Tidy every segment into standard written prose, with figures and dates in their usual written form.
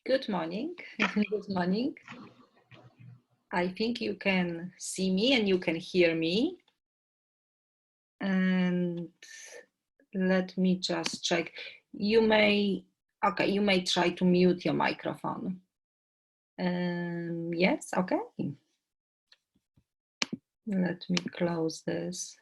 Good morning. Good morning. I think you can see me and you can hear me. And let me just check. You may try to mute your microphone. Yes, okay. Let me close this.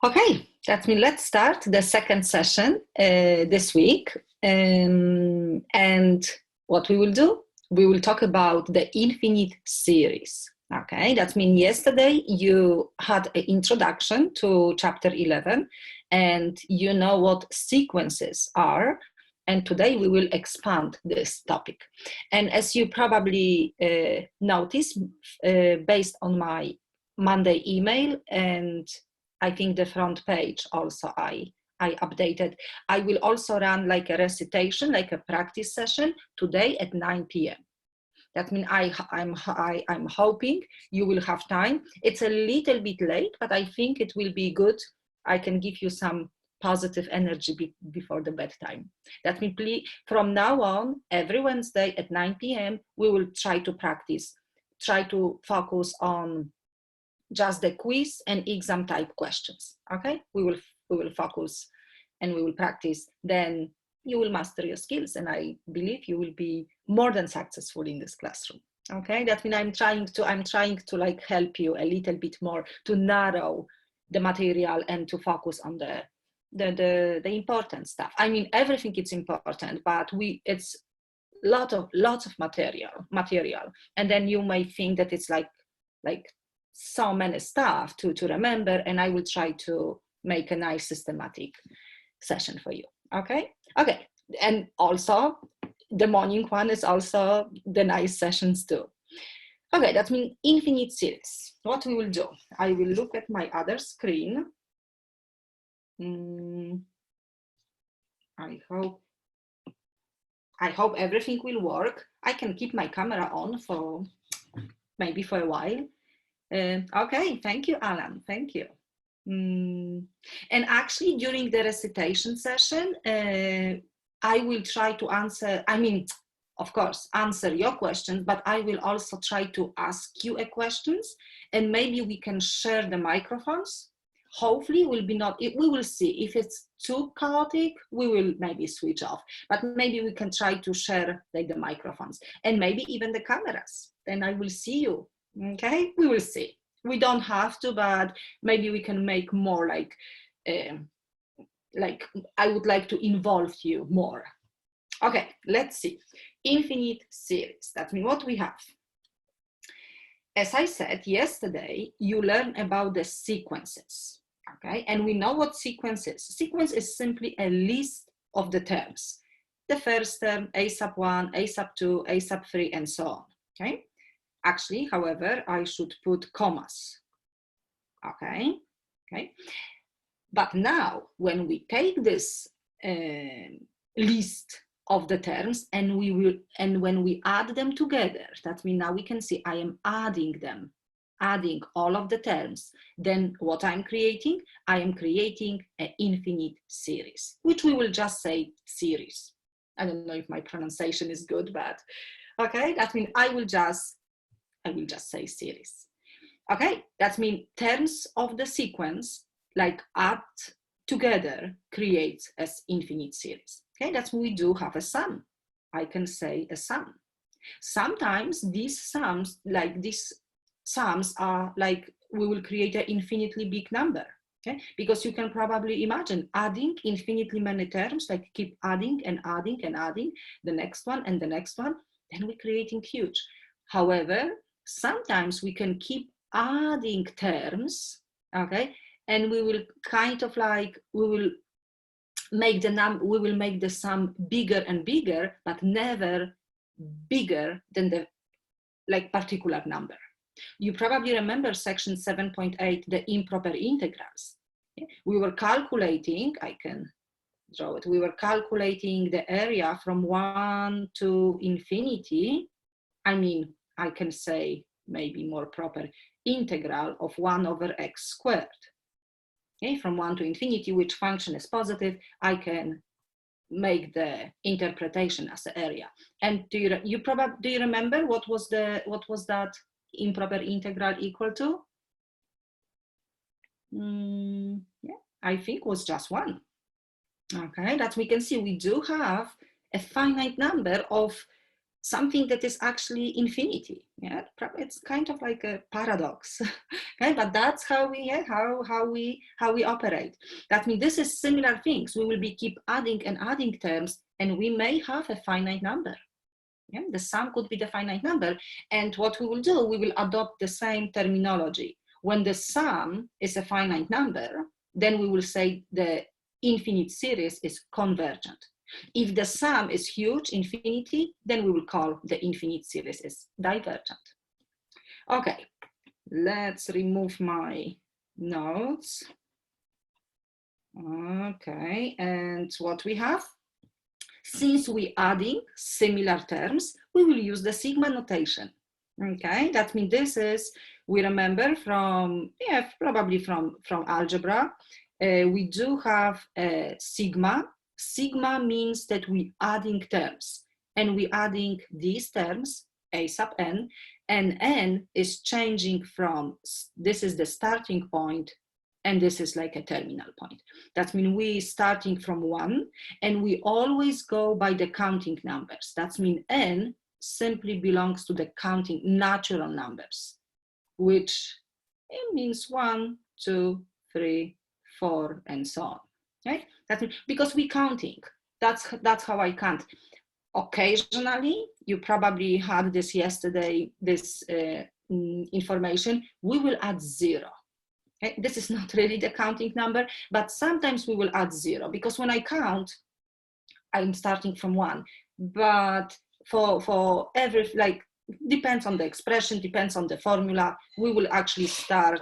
Okay, that means let's start the second session this week. And what we will do, we will talk about the infinite series. Okay, that means yesterday you had an introduction to chapter 11 and you know what sequences are. And today we will expand this topic. And as you probably noticed, based on my Monday email, and I think the front page also I updated. I will also run like a recitation, like a practice session today at 9 p.m. That means I'm hoping you will have time. It's a little bit late, but I think it will be good. I can give you some positive energy before the bedtime. That means from now on, every Wednesday at 9 p.m., we will try to practice, try to focus on just the quiz and exam type questions. Okay, we will focus and we will practice. Then you will master your skills, and I believe you will be more than successful in this classroom. Okay, that means I'm trying to like help you a little bit more to narrow the material and to focus on the important stuff. I mean, everything is important, but it's lots of material, and then you may think that it's like so many stuff to remember, and I will try to make a nice systematic session for you. Okay, and also the morning one is also the nice sessions too. Okay, that means infinite series. What we will do, I will look at my other screen. I hope everything will work. I can keep my camera on for maybe for a while. Okay, thank you, Alan. Thank you. And actually, during the recitation session, I will try to answer, of course, answer your questions, but I will also try to ask you questions, and maybe we can share the microphones. Hopefully, we will see. If it's too chaotic, we will maybe switch off, but maybe we can try to share like the microphones and maybe even the cameras. Then I will see you. Okay, we will see. We don't have to, but maybe we can make more like I would like to involve you more. Okay, let's see. Infinite series. That means what we have. As I said yesterday, you learn about the sequences. Okay, and we know what sequence is. Sequence is simply a list of the terms. The first term, A sub 1, A sub 2, A sub 3, and so on. Okay. Actually, however, I should put commas. Okay. But now, when we take this list of the terms and when we add them together, that means now we can see I am adding them, adding all of the terms. Then what I'm creating? I am creating an infinite series, which we will just say series. I don't know if my pronunciation is good, but okay. That means I will just say series. Okay, that means terms of the sequence, like add together, creates as infinite series. Okay, that's when we do have a sum. I can say a sum. Sometimes these sums are like we will create an infinitely big number. Okay, because you can probably imagine adding infinitely many terms, like keep adding and adding and adding the next one and the next one, then we're creating huge. However, sometimes we can keep adding terms, okay, and we will kind of like we will make the sum bigger and bigger, but never bigger than the like particular number. You probably remember section 7.8, the improper integrals. We were calculating, I can draw it, we were calculating the area from 1 to infinity. I can say maybe more proper integral of 1 over x squared. Okay, from 1 to infinity, which function is positive, I can make the interpretation as an area. And do you remember what was that improper integral equal to? Yeah, I think was just 1. Okay, that we can see we do have a finite number of something that is actually infinity. Yeah, it's kind of like a paradox. Okay, but that's how we operate. That means this is similar things. We will be keep adding and adding terms, and we may have a finite number. Yeah, the sum could be the finite number, and what we will do, we will adopt the same terminology. When the sum is a finite number, then we will say the infinite series is convergent. If the sum is huge, infinity, then we will call the infinite series is divergent. Okay, let's remove my notes. Okay, and what we have? Since we're adding similar terms, we will use the sigma notation. Okay, that means this is, we remember from, yeah, probably from algebra, we do have sigma. Sigma means that we're adding terms, and we're adding these terms, a sub n, and n is changing from, this is the starting point, and this is like a terminal point. That means we starting from 1, and we always go by the counting numbers. That means n simply belongs to the counting natural numbers, which it means 1, 2, 3, 4, and so on. Right? That means, because we counting. That's how I count. Occasionally, you probably had this yesterday, this information, we will add 0. Okay? This is not really the counting number, but sometimes we will add 0, because when I count, I'm starting from 1. But for every, like, depends on the expression, depends on the formula, we will actually start,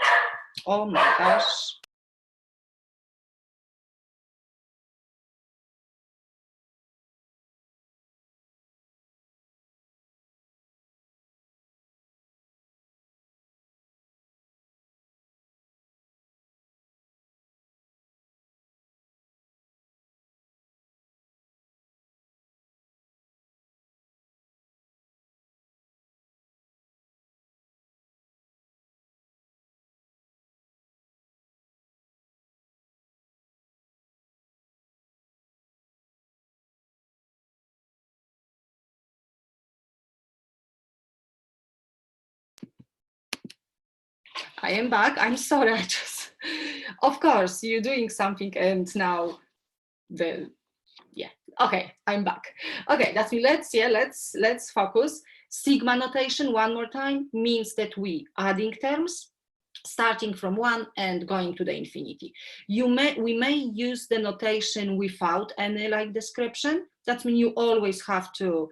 oh my gosh. I am back. I'm sorry. I just, of course, you're doing something, and now yeah. Okay, I'm back. Okay, that's me. Let's focus. Sigma notation one more time means that we adding terms, starting from 1 and going to the infinity. We may use the notation without any like description. That means you always have to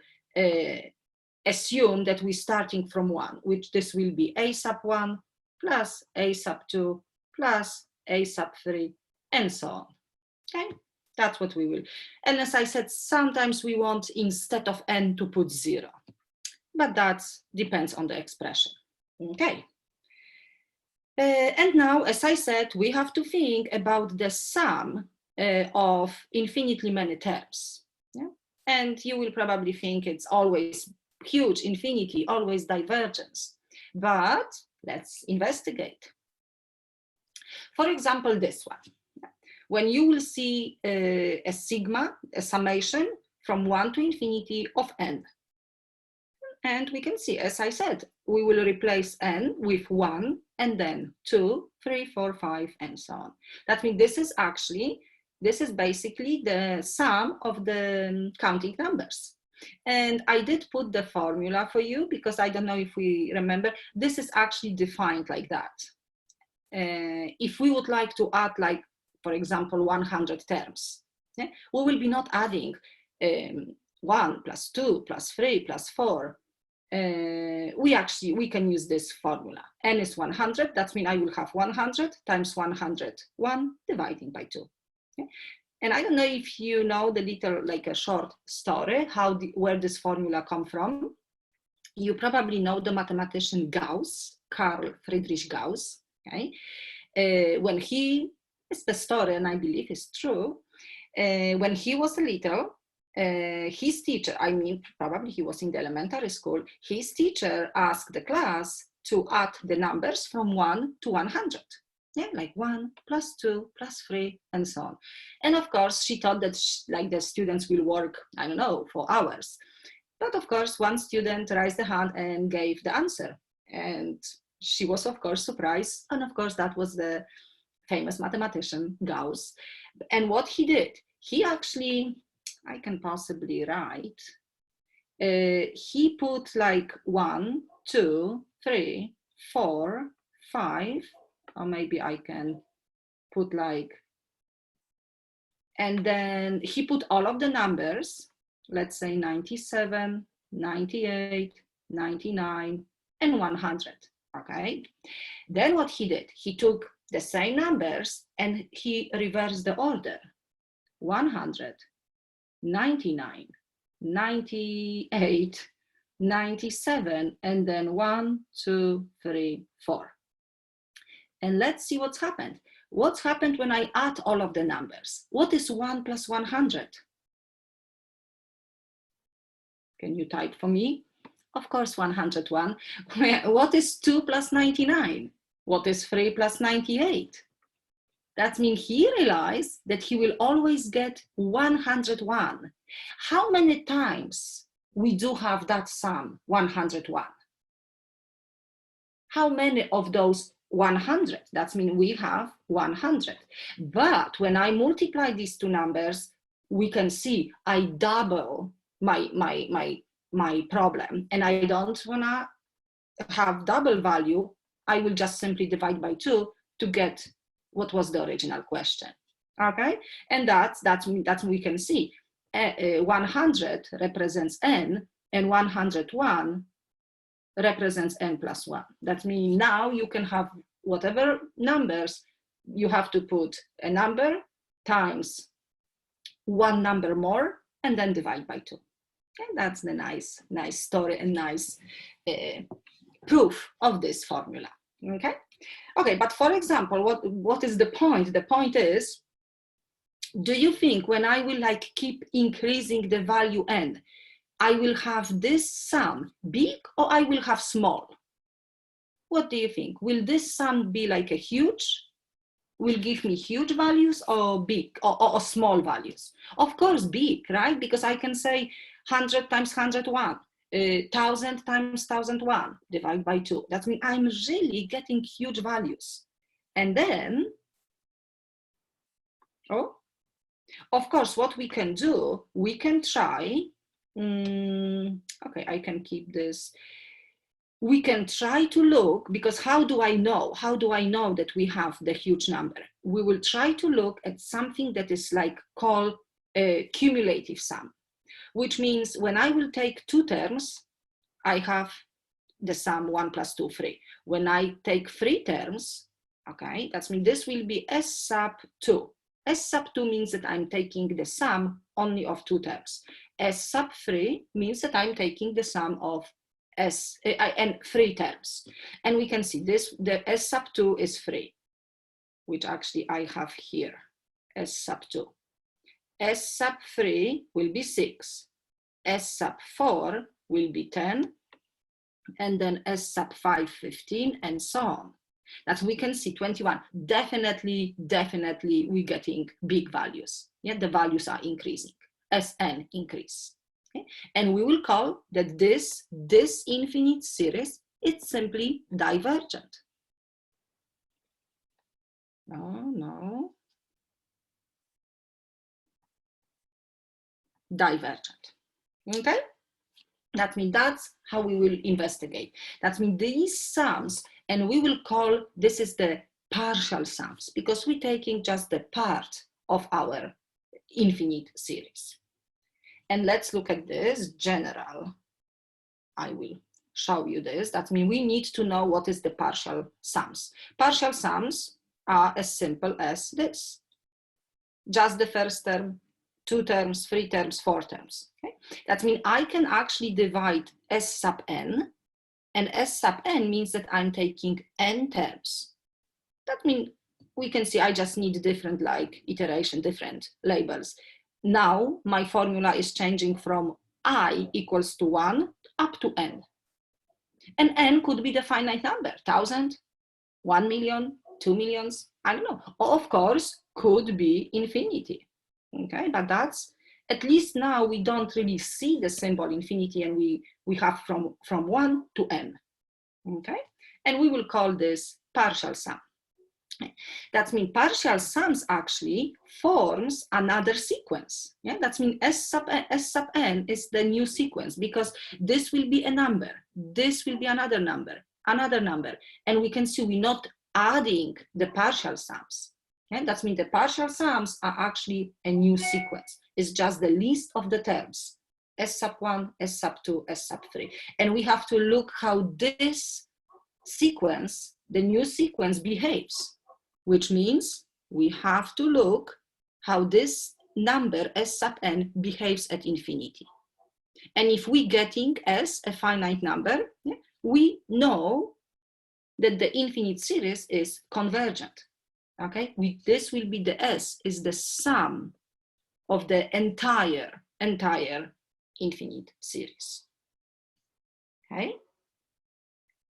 assume that we're starting from 1, which this will be a sub 1 plus a sub 2 plus a sub 3, and so on. Okay, that's what we will. And as I said, sometimes we want, instead of n, to put 0, but that depends on the expression. Okay. And now, as I said, we have to think about the sum of infinitely many terms. Yeah? And you will probably think it's always huge, infinity, always divergence. But let's investigate. For example, this one. When you will see a sigma, a summation from 1 to infinity of n. And we can see, as I said, we will replace n with 1, and then 2, 3, 4, 5, and so on. That means this is basically the sum of the counting numbers. And I did put the formula for you, because I don't know if we remember, this is actually defined like that. If we would like to add, like, for example, 100 terms, yeah, we will be not adding 1 plus 2 plus 3 plus 4. We can use this formula. N is 100, that means I will have 100 times 101 dividing by 2. Okay? And I don't know if you know the little, like a short story, where this formula come from. You probably know the mathematician Gauss, Carl Friedrich Gauss. Okay? When he, it's the story, and I believe it's true, when he was little, his teacher, I mean, probably he was in the elementary school, his teacher asked the class to add the numbers from 1 to 100. Yeah, like 1 plus 2 plus 3 and so on. And of course, she thought that like the students will work, I don't know, for hours. But of course, one student raised the hand and gave the answer. And she was, of course, surprised. And of course, that was the famous mathematician, Gauss. And what he did, he actually, I can possibly write, he put like 1, 2, 3, 4, 5, or maybe I can put like, and then he put all of the numbers, let's say 97, 98, 99, and 100, okay? Then what he did, he took the same numbers and he reversed the order. 100, 99, 98, 97, and then 1, 2, 3, 4. And let's see what's happened. What's happened when I add all of the numbers? What is 1 plus 100? Can you type for me? Of course, 101. What is 2 plus 99? What is 3 plus 98? That means he realized that he will always get 101. How many times we do have that sum, 101? How many of those 100? That means we have 100. But when I multiply these two numbers, we can see I double my problem, and I don't wanna have double value. I will just simply divide by 2 to get what was the original question. Okay, and that's we can see 100 represents n, and 101 represents n plus 1. That means now you can have whatever numbers, you have to put a number times one number more and then divide by 2. And that's the nice story and nice proof of this formula. Okay. Okay, but for example, what is the point? The point is, do you think when I will like keep increasing the value n, I will have this sum big or I will have small? What do you think? Will this sum be like a huge, will give me huge values, or big or small values? Of course, big, right? Because I can say 100 times 101, 1000 times 1001, divide by 2. That means I'm really getting huge values. And then, of course, what we can do, we can try, okay, I can keep this. We can try to look, because how do I know? How do I know that we have the huge number? We will try to look at something that is like called a cumulative sum, which means when I will take two terms, I have the sum 1 plus 2, 3. When I take three terms, okay, that means this will be S sub 2. S sub 2 means that I'm taking the sum only of two terms. S sub 3 means that I'm taking the sum of and 3 terms. And we can see this, the S sub 2 is 3, which actually I have here, S sub 2. S sub 3 will be 6. S sub 4 will be 10. And then S sub 5, 15, and so on. That we can see 21. Definitely we're getting big values. Yeah, the values are increasing as n increase. Okay? And we will call that this infinite series, it's simply divergent. No. Divergent. Okay? That means that's how we will investigate. That means these sums, and we will call this is the partial sums, because we're taking just the part of our infinite series. And let's look at this general. I will show you this. That means we need to know what is the partial sums. Partial sums are as simple as this. Just the first term, 2 terms, 3 terms, 4 terms. Okay? That means I can actually divide S sub n, and S sub n means that I'm taking n terms. That means we can see I just need different like iteration, different labels. Now my formula is changing from I equals to 1 up to n. And n could be the finite number, 1,000, 1 million, 2 millions, I don't know. Of course, could be infinity, okay? But that's, at least now we don't really see the symbol infinity, and we have from 1 to n, okay? And we will call this partial sum. That means partial sums actually forms another sequence. Yeah, that means S sub n is the new sequence, because this will be a number, this will be another number, and we can see we're not adding the partial sums. Yeah, that means the partial sums are actually a new sequence. It's just the list of the terms, S sub 1, S sub 2, S sub 3. And we have to look how this sequence, the new sequence, behaves, which means we have to look how this number S sub n behaves at infinity. And if we're getting S a finite number, yeah, we know that the infinite series is convergent. Okay, this will be the S is the sum of the entire infinite series. Okay,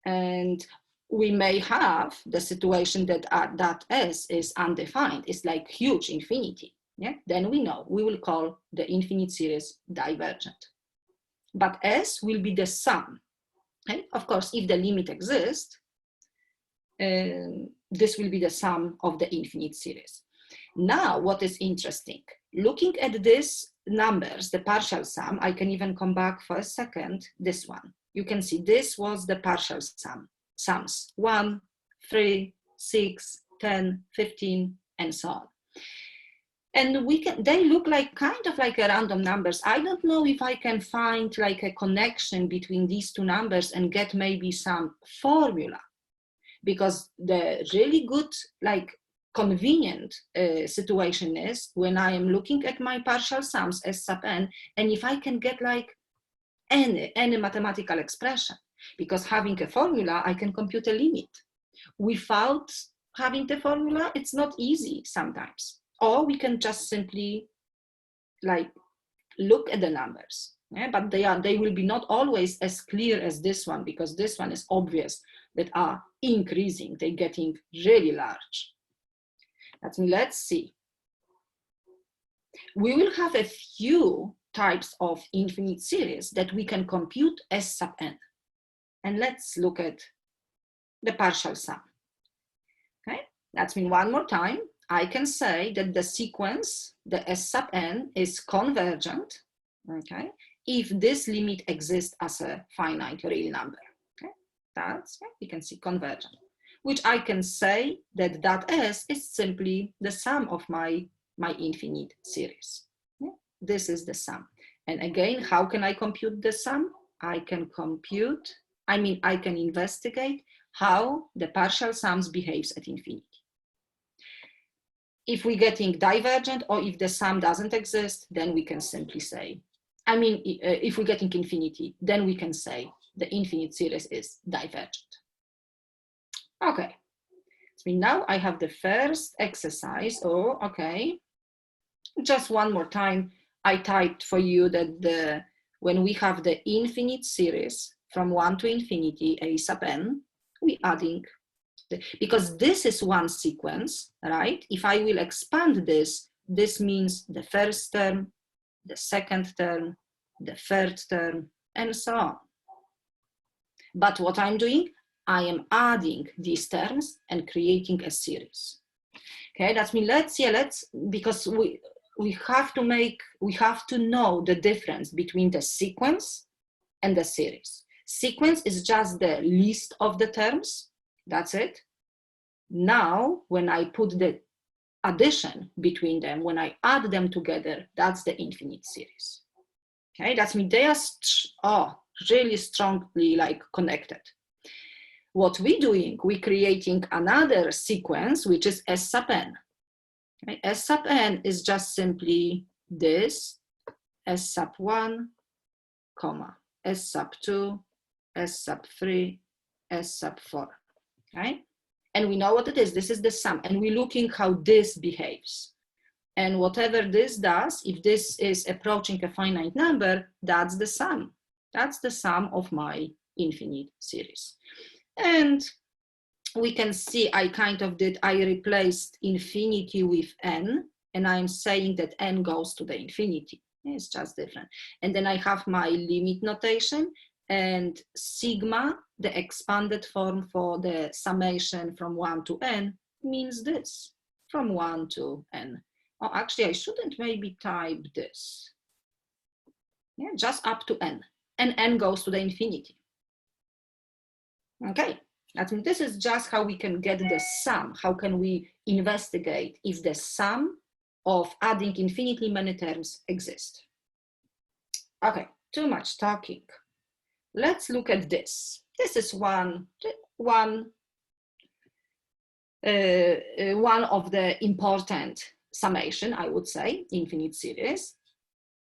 and we may have the situation that that S is undefined, it's like huge infinity. Yeah, then we know we will call the infinite series divergent. But S will be the sum. Okay? Of course, if the limit exists, this will be the sum of the infinite series. Now, what is interesting, looking at these numbers, the partial sum, I can even come back for a second, this one. You can see this was the partial sums, 1, 3, 6, 10, 15, and so on. And they look like kind of like a random numbers. I don't know if I can find like a connection between these two numbers and get maybe some formula, because the really good, like convenient situation is when I am looking at my partial sums S sub n, and if I can get like any mathematical expression, because having a formula, I can compute a limit. Without having the formula, it's not easy sometimes. Or we can just simply like look at the numbers, yeah? But they will be not always as clear as this one, because this one is obvious that are increasing, they're getting really large. Let's see. We will have a few types of infinite series that we can compute S sub n. And let's look at the partial sum. Okay, that means one more time, I can say that the sequence, the S sub n, is convergent, okay, if this limit exists as a finite real number. Okay, that's, we can see convergent, which I can say that that S is simply the sum of my infinite series. Okay? This is the sum. And again, how can I compute the sum? I can investigate how the partial sums behaves at infinity. If we're getting divergent, or if the sum doesn't exist, then we can simply say, if we're getting infinity, then we can say the infinite series is divergent. Okay, so now I have the first exercise. Oh, okay. Just one more time, I typed for you that when we have the infinite series from 1 to infinity, A sub n, we adding, because this is one sequence, right? If I will expand this, this means the first term, the second term, the third term, and so on. But what I'm doing, I am adding these terms and creating a series. Okay, that means because we have to know the difference between the sequence and the series. Sequence is just the list of the terms, that's it. Now, when I put the addition between them, when I add them together, that's the infinite series. Okay, that means they are really strongly like connected. What we're doing, we're creating another sequence, which is S sub n. Okay? S sub n is just simply this, S sub 1, comma, S sub 2, S sub 3, S sub 4, okay? And we know what it is. This is the sum. And we're looking how this behaves. And whatever this does, if this is approaching a finite number, that's the sum. That's the sum of my infinite series. And we can see I replaced infinity with n, and I'm saying that n goes to the infinity. It's just different. And then I have my limit notation, and sigma, the expanded form for the summation from 1 to n, means this, from 1 to n. Oh, actually, I shouldn't maybe type this. Yeah, just up to n. And n goes to the infinity. Okay, I think this is just how we can get the sum. How can we investigate if the sum of adding infinitely many terms exists? Okay, too much talking. Let's look at this. This is one of the important summation, I would say, infinite series.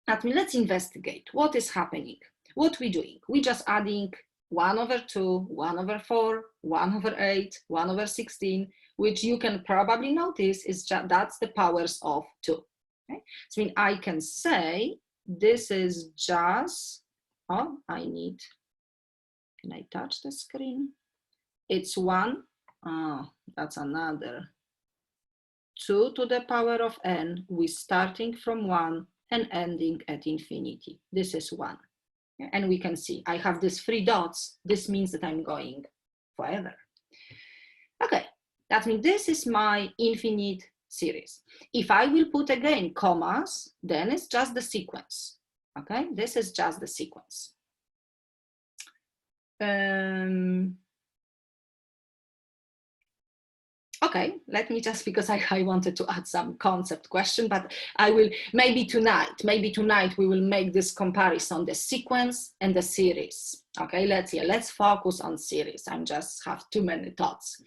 That means let's investigate what is happening. What we're doing? We're just adding 1 over 2, 1 over 4, 1 over 8, 1 over 16, which you can probably notice is just, that's the powers of 2. Okay? So I can say this is just, oh, can I touch the screen? It's 1, that's another 2 to the power of n, we're starting from 1 and ending at infinity. This is 1. And we can see I have these 3 dots. This means that I'm going forever. Okay, that means this is my infinite series. If I will put again commas, then it's just the sequence. Okay, this is just the sequence. Okay, let me just, because I wanted to add some concept question, but I will, maybe tonight we will make this comparison, the sequence and the series. Okay, let's focus on series. I just have too many thoughts.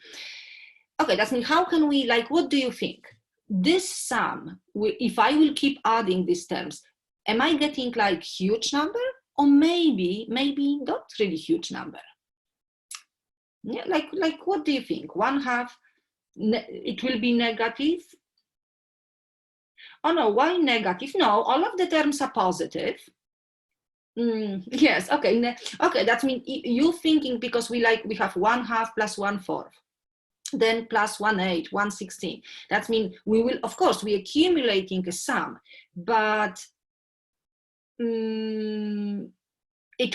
Okay, that means how can we, like, what do you think? This sum, if I will keep adding these terms, am I getting like huge number? Or maybe not really huge number? Yeah, like what do you think? 1/2, it will be negative. Oh no, why negative? No, all of the terms are positive. Yes, okay, okay, that means you thinking because we have 1/2 plus 1/4, then plus 1/8, 1/16. That means we will, of course, we're accumulating a sum, but it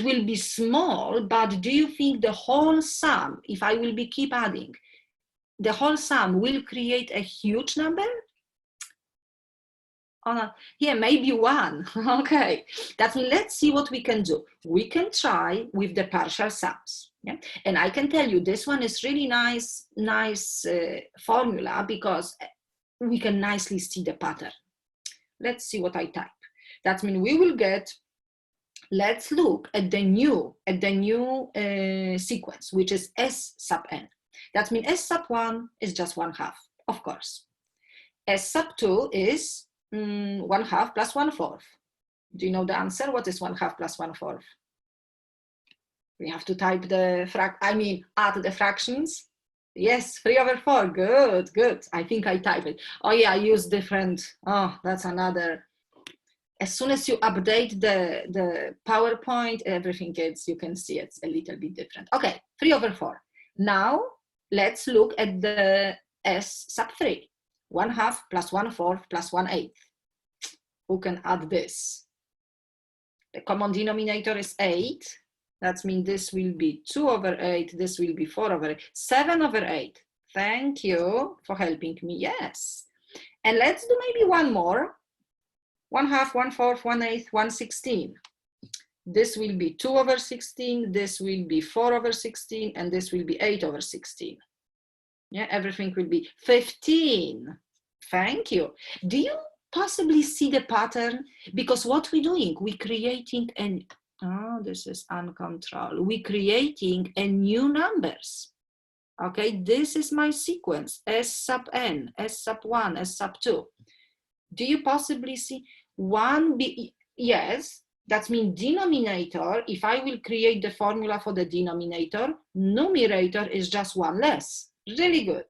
will be small. But do you think the whole sum, if I will be keep adding, the whole sum will create a huge number? Yeah, maybe 1. Okay, that means let's see what we can do. We can try with the partial sums. Yeah? And I can tell you this one is really nice formula because we can nicely see the pattern. Let's see what I type. That means we will get, let's look at the new sequence, which is S sub n. That means S sub 1 is just 1/2, of course. S sub 2 is 1/2 plus 1/4. Do you know the answer? What is 1/2 plus 1/4? We have to type add the fractions. Yes, 3/4. Good, good. I think I type it. Oh yeah, I use different. Oh, that's another. As soon as you update the PowerPoint, everything gets, you can see it's a little bit different. Okay, 3/4. Now let's look at the S sub 3. 1/2 plus 1/4 plus 1/8. Who can add this? The common denominator is 8. That means this will be 2/8. This will be 4/8. 7/8. Thank you for helping me. Yes. And let's do maybe one more. 1/2, 1/4, 1/8, 1/16. This will be 2/16. This will be 4/16. And this will be 8/16. Yeah, everything will be 15. Thank you. Do you possibly see the pattern? Because what we're doing, we're creating this is uncontrolled. We're creating a new numbers. Okay, this is my sequence, S sub n, S sub 1, S sub 2. Do you possibly see yes, that means denominator, if I will create the formula for the denominator, numerator is just 1 less. Really good.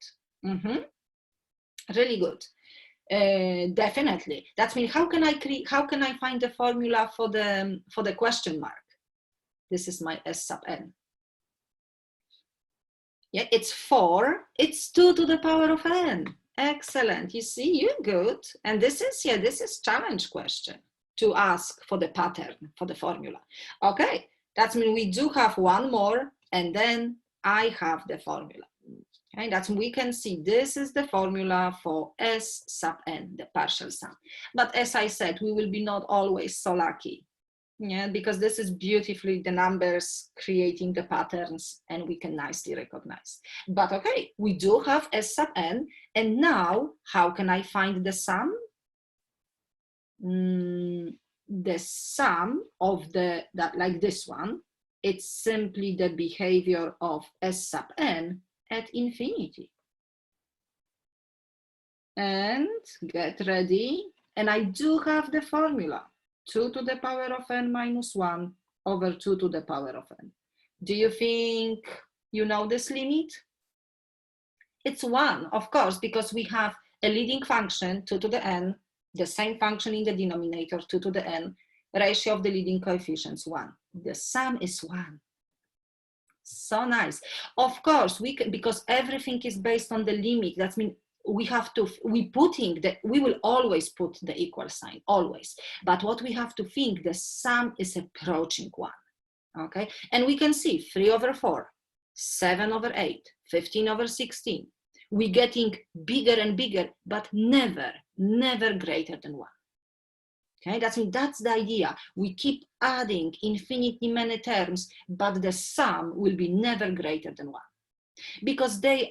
Really good. Definitely. That means how can I find the formula for the question mark? This is my S sub n. Yeah, it's 4. It's 2 to the power of n. Excellent. You see, you're good. And this is challenge question to ask for the pattern, for the formula. Okay, that means we do have one more, and then I have the formula. Okay, that's we can see this is the formula for S sub n, the partial sum. But as I said, we will be not always so lucky. Yeah, because this is beautifully the numbers creating the patterns, and we can nicely recognize. But okay, we do have S sub n, and now how can I find the sum? The sum of like this one, it's simply the behavior of S sub n at infinity. And get ready, and I do have the formula. 2 to the power of n minus 1 over 2 to the power of n. Do you think you know this limit? It's 1, of course, because we have a leading function, 2 to the n, the same function in the denominator, 2 to the n, ratio of the leading coefficients, 1. The sum is 1. So nice. Of course, we can, because everything is based on the limit. That means we will always put the equal sign, always. But what we have to think, the sum is approaching 1. Okay, and we can see 3 over 4, 7 over 8, 15 over 16. We're getting bigger and bigger, but never greater than 1. Okay, that's the idea. We keep adding infinitely many terms, but the sum will be never greater than 1. Because the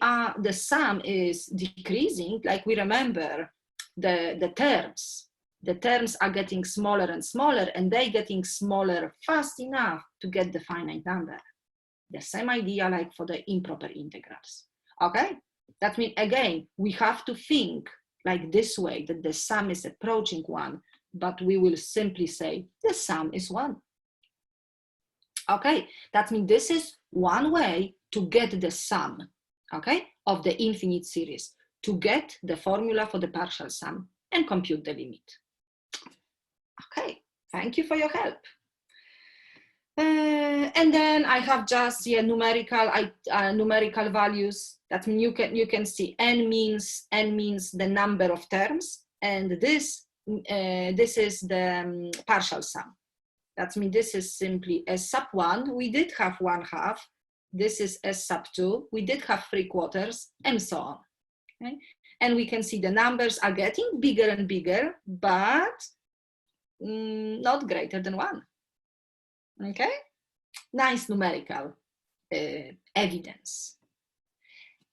sum is decreasing, like we remember the terms. The terms are getting smaller and smaller, and they're getting smaller fast enough to get the finite number. The same idea like for the improper integrals. Okay, that means again, we have to think like this way, that the sum is approaching 1, but we will simply say the sum is 1. Okay, that means this is one way to get the sum, okay, of the infinite series, to get the formula for the partial sum and compute the limit. Okay, thank you for your help. And then I have just numerical values. That means you can see n means the number of terms, and this is the partial sum. That means this is simply S sub 1. We did have 1/2. This is S sub 2. We did have 3/4, and so on. Okay? And we can see the numbers are getting bigger and bigger, but not greater than 1. Okay? Nice numerical evidence.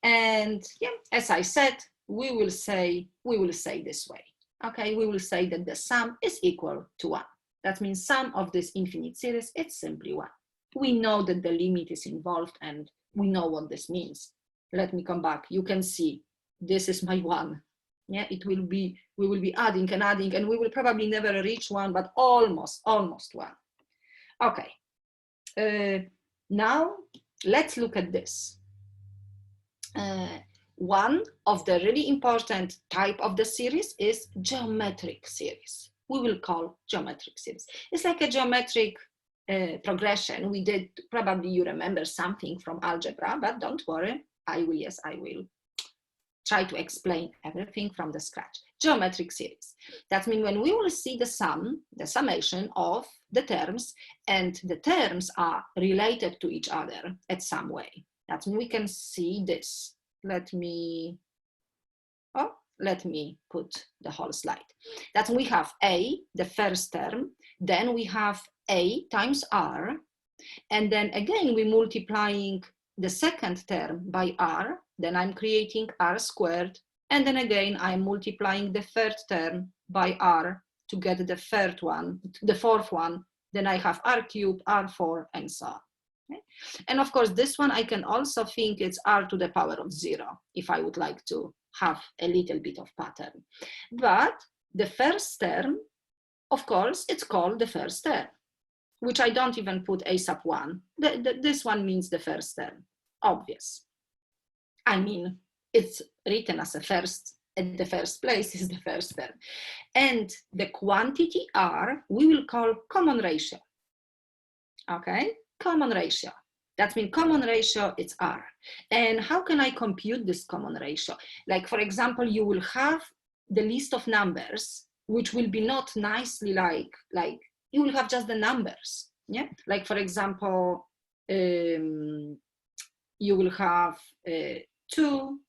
And yeah, as I said, we will say this way. Okay, we will say that the sum is equal to 1. That means sum of this infinite series, it's simply 1. We know that the limit is involved, and we know what this means. Let me come back. You can see this is my 1. Yeah, we will be adding and adding, and we will probably never reach 1, but almost 1. Okay. Now let's look at this. One of the really important type of the series is geometric series. We will call geometric series. It's like a geometric progression. We did, probably you remember something from algebra, but don't worry, I will try to explain everything from the scratch. Geometric series. That means when we will see the sum, the summation of the terms, and the terms are related to each other at some way. That means we can see this. Let me put the whole slide. That we have A, the first term, then we have A times R, and then again we're multiplying the second term by R, then I'm creating R squared, and then again I'm multiplying the third term by R to get the fourth one, then I have R cubed, R4, and so on. Okay? And of course, this one I can also think it's R to the power of 0, if I would like to have a little bit of pattern. But the first term, of course, it's called the first term, which I don't even put A sub 1. This one means the first term, obvious. I mean, it's written as a first, at the first place is the first term. And the quantity R, we will call common ratio. Okay, common ratio. That means common ratio, it's R. And how can I compute this common ratio? Like, for example, you will have the list of numbers, which will be not nicely like you will have just the numbers. Yeah, like, for example, you will have 2.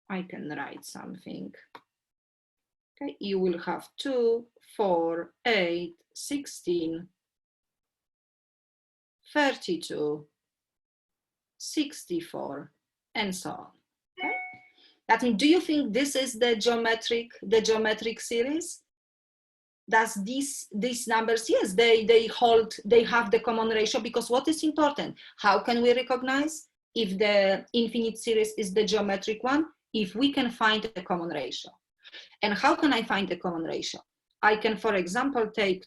I can write something. Okay, you will have 2, 4, 8, 16, 32, 64, and so on. Okay? That means, do you think this is the geometric series? Does these numbers, yes, they have the common ratio, because what is important? How can we recognize if the infinite series is the geometric one? If we can find a common ratio. And how can I find the common ratio? I can, for example, take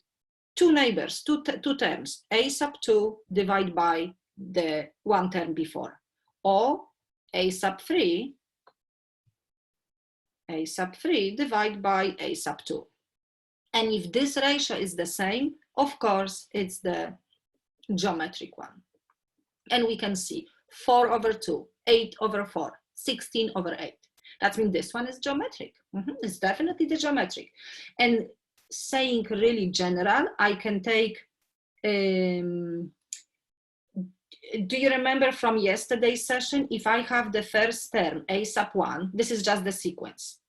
two neighbors, two terms, a sub 2 divided by the one term before, or a sub 3 divided by a sub 2. And if this ratio is the same, of course, it's the geometric one. And we can see 4 over 2, 8 over 4, 16 over 8. That means this one is geometric. It's definitely the geometric. And saying really general, I can take, do you remember from yesterday's session, if I have the first term, a sub 1, this is just the sequence,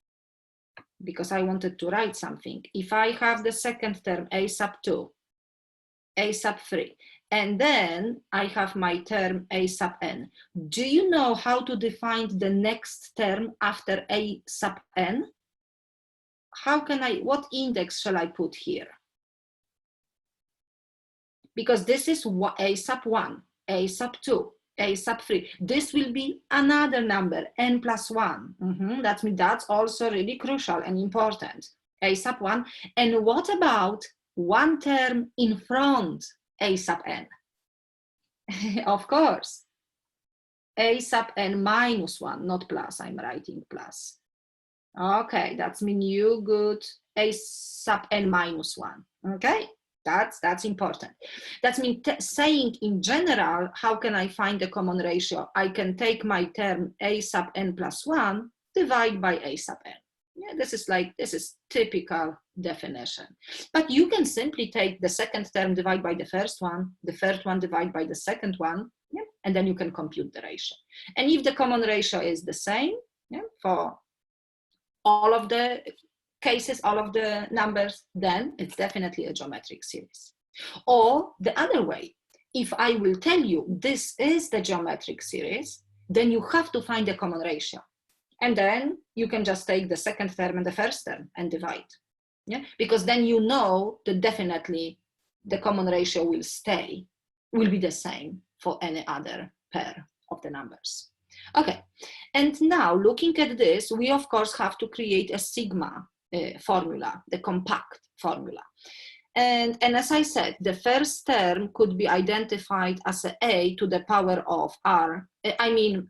because I wanted to write something. If I have the second term, a sub 2, a sub 3, and then I have my term a sub n. Do you know how to define the next term after a sub n? How can what index shall I put here? Because this is a sub 1, a sub 2, a sub 3. This will be another number, n plus 1. That means that's also really crucial and important, a sub 1. And what about one term in front, a sub n? Of course, a sub n minus 1, not plus, I'm writing plus. Okay, that's mean you good a sub n minus 1. Okay, that's important. That means saying in general, how can I find the common ratio? I can take my term a sub n plus 1 divide by a sub n. Yeah, this is typical definition. But you can simply take the second term, divide by the first one, the third one divide by the second one, yeah, and then you can compute the ratio. And if the common ratio is the same, yeah, for all of the cases, all of the numbers, then it's definitely a geometric series. Or the other way, if I will tell you this is the geometric series, then you have to find a common ratio. And then you can just take the second term and the first term and divide. Yeah, because then you know that definitely the common ratio will be the same for any other pair of the numbers. Okay, and now looking at this, we of course have to create a sigma formula, the compact formula. And as I said, the first term could be identified as a to the power of r,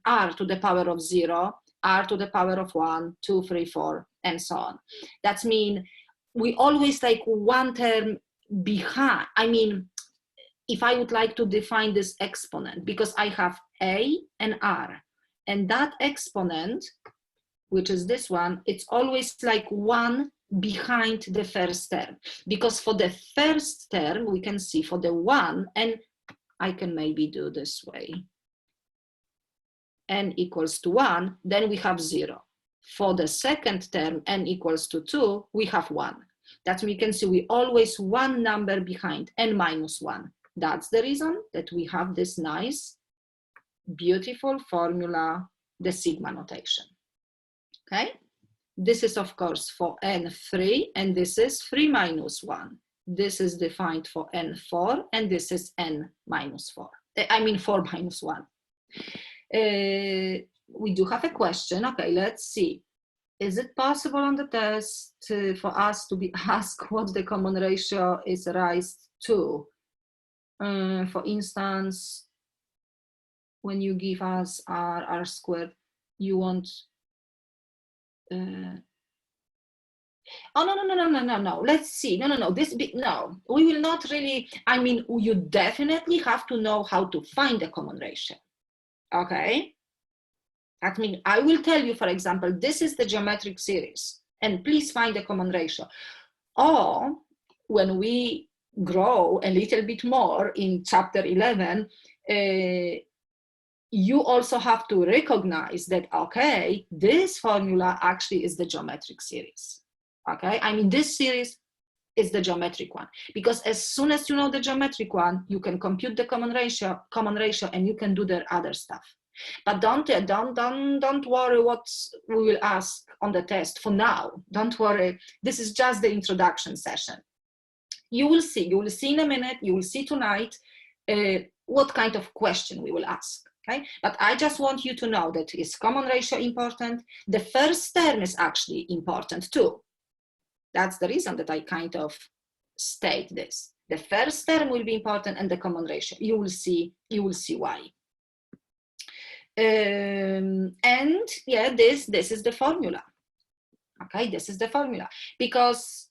r to the power of 0, r to the power of 1, 2, 3, 4, and so on. That means we always take one term behind. I mean, if I would like to define this exponent, because I have a and r, and that exponent, which is this one, it's always like one behind the first term. Because for the first term, we can see for the 1, and I can maybe do this way, n equals to 1, then we have 0. For the second term, n equals to 2, we have 1. That we can see we always one number behind, n minus 1. That's the reason that we have this nice, beautiful formula, the sigma notation. Okay? This is, of course, for n3, and this is 3 minus 1. This is defined for n4, and this is n minus 4. 4 minus 1. We do have a question. Okay, let's see. Is it possible on the test for us to be asked what the common ratio is raised to? For instance, when you give us r squared, you want, oh, no, let's see, no, we will not really, I mean, you definitely have to know how to find the common ratio, okay? That means I will tell you, for example, this is the geometric series, and please find the common ratio. Or when we grow a little bit more in chapter 11, you also have to recognize that, okay, this formula actually is the geometric series. Okay, I mean, this series is the geometric one, because as soon as you know the geometric one, you can compute the common ratio, and you can do the other stuff. But don't worry what we will ask on the test for now. Don't worry. This is just the introduction session. You will see in a minute, you will see tonight what kind of question we will ask. Okay, but I just want you to know that is common ratio important. The first term is actually important too. That's the reason that I kind of state this. The first term will be important, and the common ratio. You will see why. And yeah, this is the formula. Okay, this is the formula, because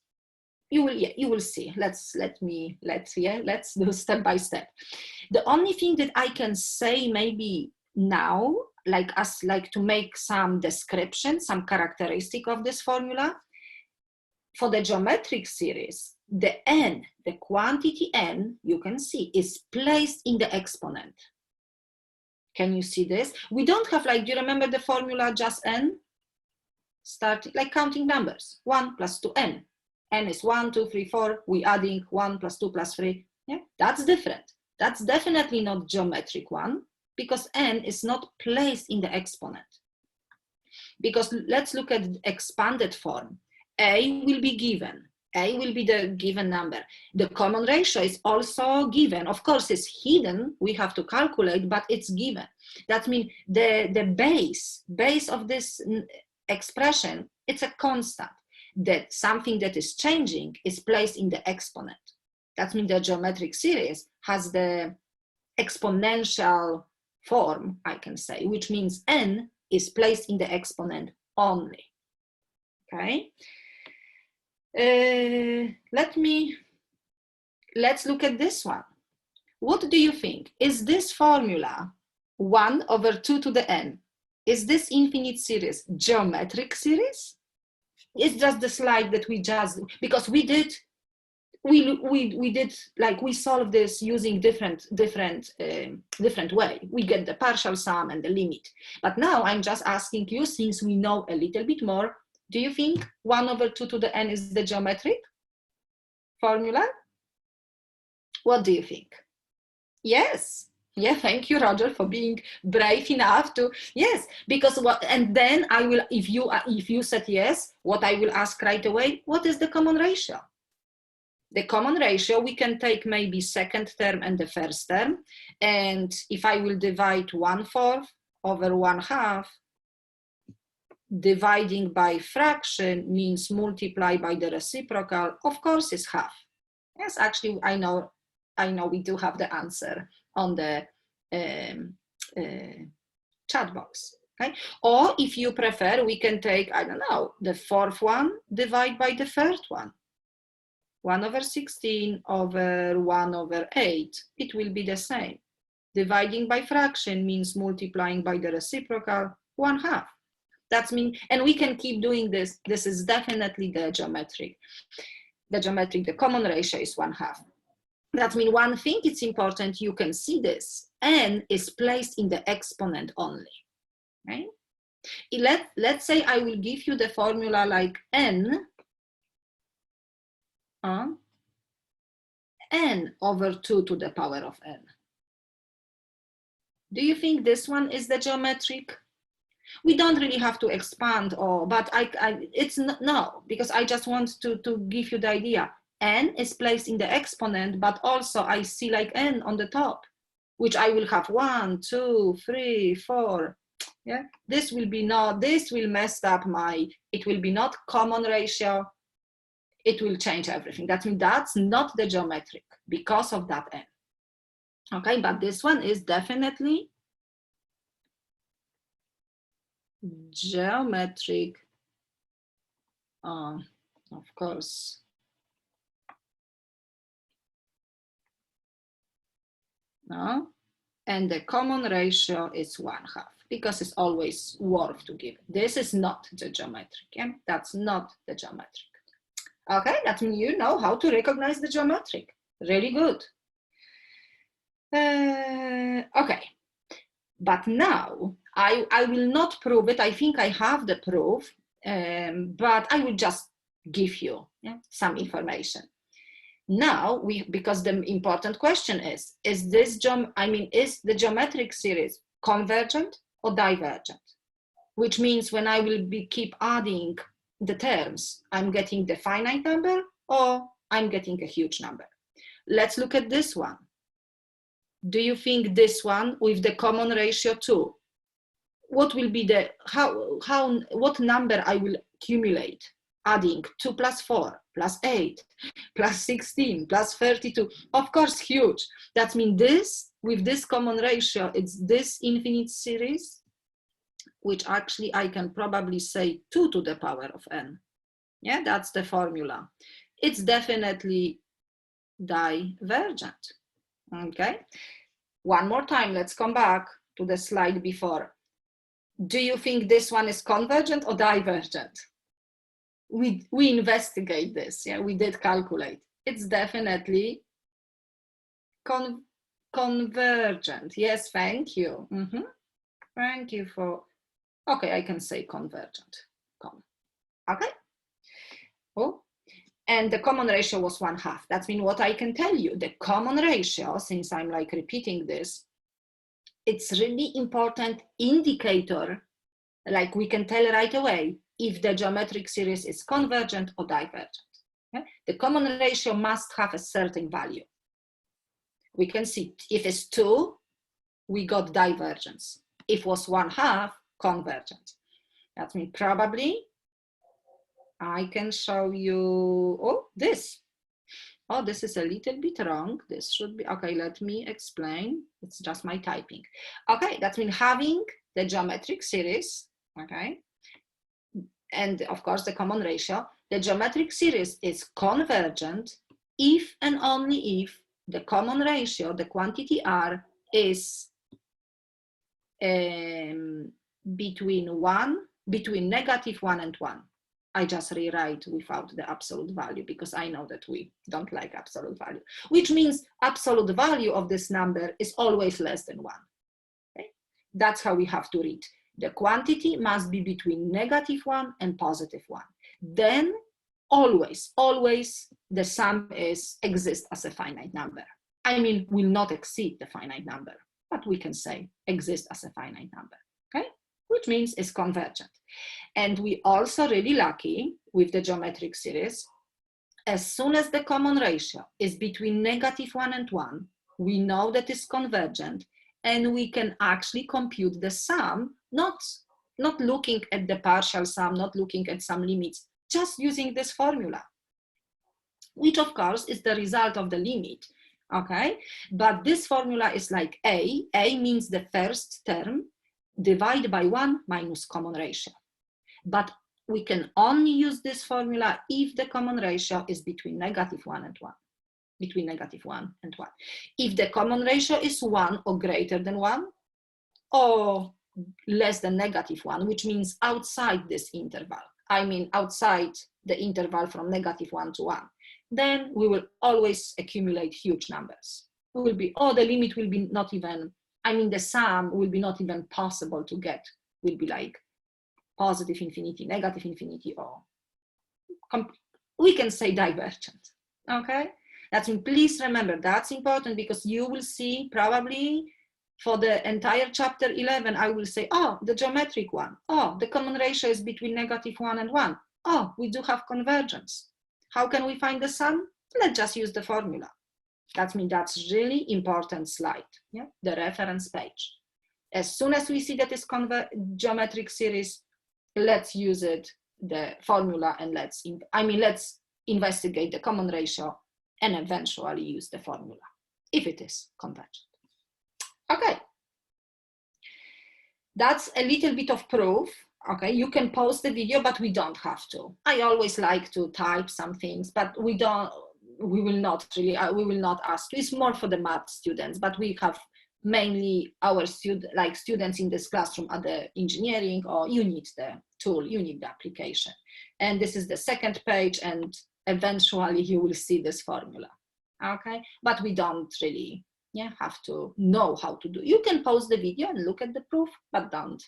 you will see. Let's do step by step. The only thing that I can say maybe now, like to make some description, some characteristic of this formula. For the geometric series, the n, the quantity n, you can see, is placed in the exponent. Can you see this? We don't have, like, do you remember the formula just n? Starting like counting numbers, 1 plus 2n. N is 1, 2, 3, 4. We adding 1 plus 2 plus 3. Yeah, that's different. That's definitely not geometric one, because n is not placed in the exponent. Because let's look at the expanded form. A will be given. A will be the given number. The common ratio is also given. Of course, it's hidden. We have to calculate, but it's given. That means the base of this expression, it's a constant. That something that is changing is placed in the exponent. That means the geometric series has the exponential form, I can say, which means n is placed in the exponent only. Okay. Let's look at this one. What do you think? Is this formula 1 over 2 to the n? Is this infinite series geometric series? It's just the slide that we just, because we did like we solved this using different way. We get the partial sum and the limit. But now I'm just asking you, since we know a little bit more, do you think 1 over 2 to the n is the geometric formula? What do you think? Yes. Yeah, thank you, Roger, for being brave enough to, yes, because what, and then I will, if you said yes, what I will ask right away, what is the common ratio? The common ratio, we can take maybe second term and the first term, and if I will divide 1/4 over 1/2, dividing by fraction means multiply by the reciprocal, of course it's half. Yes, actually, I know we do have the answer on the chat box. Okay, or if you prefer, we can take, I don't know, the fourth one, divide by the third one. 1 over 16 over 1 over 8, it will be the same. Dividing by fraction means multiplying by the reciprocal, 1/2. That's mean, and we can keep doing this. This is definitely the geometric. The common ratio is 1/2. That means one thing, it's important, you can see this. N is placed in the exponent only. Right? Let's say I will give you the formula like n over 2 to the power of n. Do you think this one is the geometric? We don't really have to expand, but it's not, no, because I just want to give you the idea. N is placed in the exponent, but also I see like n on the top, which I will have 1, 2, 3, 4. Yeah, this will mess up it will be not common ratio. It will change everything. That means that's not the geometric because of that n. Okay, but this one is definitely geometric, of course, no, and the common ratio is 1/2 because it's always worth to give. This is not the geometric, yeah? That's not the geometric. Okay, that means you know how to recognize the geometric. Really good. Okay, but now I will not prove it. I think I have the proof, but I will just give you some information. Now because the important question is this is the geometric series convergent or divergent? Which means when I will keep adding the terms, I'm getting the finite number or I'm getting a huge number. Let's look at this one. Do you think this one with the common ratio 2, what will be the, what number I will accumulate? Adding 2 plus 4 plus 8 plus 16 plus 32, of course huge. That means this, with this common ratio, it's this infinite series, which actually I can probably say 2 to the power of n. Yeah, that's the formula. It's definitely divergent. Okay, one more time, let's come back to the slide before. Do you think this one is convergent or divergent? We investigate this, yeah, we did calculate. It's definitely convergent. Yes, thank you. Thank you for, okay, I can say convergent. Okay. Oh, and the common ratio was 1/2. That means what I can tell you, the common ratio, since I'm like repeating this, it's really important indicator, like we can tell right away if the geometric series is convergent or divergent. Okay? The common ratio must have a certain value. We can see if it's 2, we got divergence. If it was 1/2, convergent. That means probably I can show you, oh, this. Oh, this is a little bit wrong. This should be, okay, let me explain. It's just my typing. Okay, that means having the geometric series, okay, and of course the common ratio, the geometric series is convergent if and only if the common ratio, the quantity R, is between -1 and 1. I just rewrite without the absolute value because I know that we don't like absolute value, which means absolute value of this number is always less than 1. Okay? That's how we have to read. The quantity must be between -1 and +1. Then always the sum exists as a finite number. I mean, will not exceed the finite number, but we can say exists as a finite number, okay? Which means it's convergent. And we also really lucky with the geometric series. As soon as the common ratio is between -1 and 1, we know that it's convergent, and we can actually compute the sum, not looking at the partial sum, not looking at some limits, just using this formula, which of course is the result of the limit, okay? But this formula is like A means the first term divided by 1 minus common ratio. But we can only use this formula if the common ratio is between -1 and 1. Between -1 and 1. If the common ratio is 1 or greater than 1, or less than -1, which means outside this interval, I mean outside the interval from -1 to 1, then we will always accumulate huge numbers. It will be, oh, the limit will be not even, I mean the sum will be not even possible to get, will be like positive infinity, negative infinity, or we can say divergent, okay? That's, please remember, that's important because you will see probably for the entire chapter 11, I will say, oh, the geometric one, oh, the common ratio is between -1 and 1. Oh, we do have convergence. How can we find the sum? Let's just use the formula. That means that's really important slide, yeah? The reference page. As soon as we see that it's geometric series, let's use it, the formula, and let's investigate the common ratio and eventually use the formula, if it is convergent. Okay. That's a little bit of proof. Okay, you can pause the video, but we don't have to. I always like to type some things, but we will not ask you. It's more for the math students, but we have mainly our students in this classroom at the engineering, or you need the tool, you need the application. And this is the second page, and eventually you will see this formula. Okay, but we don't really have to know how to do. You can pause the video and look at the proof, but don't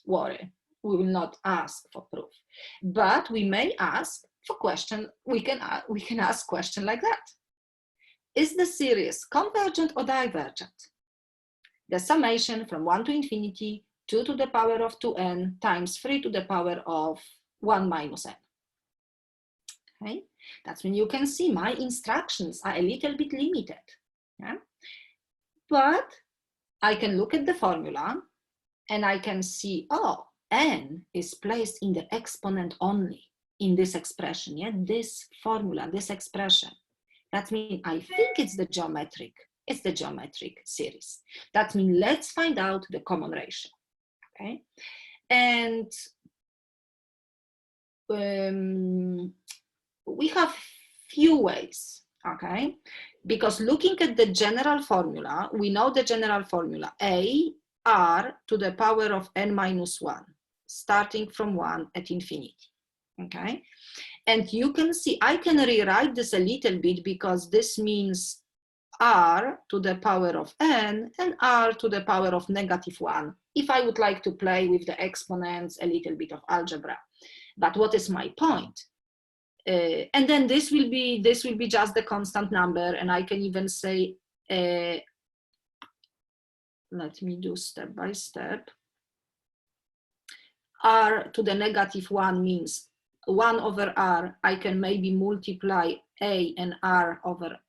worry. We will not ask for proof, but we may ask for question. We can ask question like that. Is the series convergent or divergent? The summation from 1 to infinity, 2 to the power of 2n times 3 to the power of 1 minus n. Okay, that's when you can see my instructions are a little bit limited. Yeah? But I can look at the formula and I can see, oh, n is placed in the exponent only in this expression, this formula, this expression. That means I think it's the geometric series. That means let's find out the common ratio, okay? And we have few ways, okay? Because looking at the general formula, we know the general formula, r to the power of n minus 1, starting from 1 at infinity, okay? And you can see, I can rewrite this a little bit, because this means r to the power of n and r to the power of -1, if I would like to play with the exponents, a little bit of algebra. But what is my point? And then this will be just the constant number, and I can even say, let me do step by step. R to the -1 means 1 over r. I can maybe multiply a and r over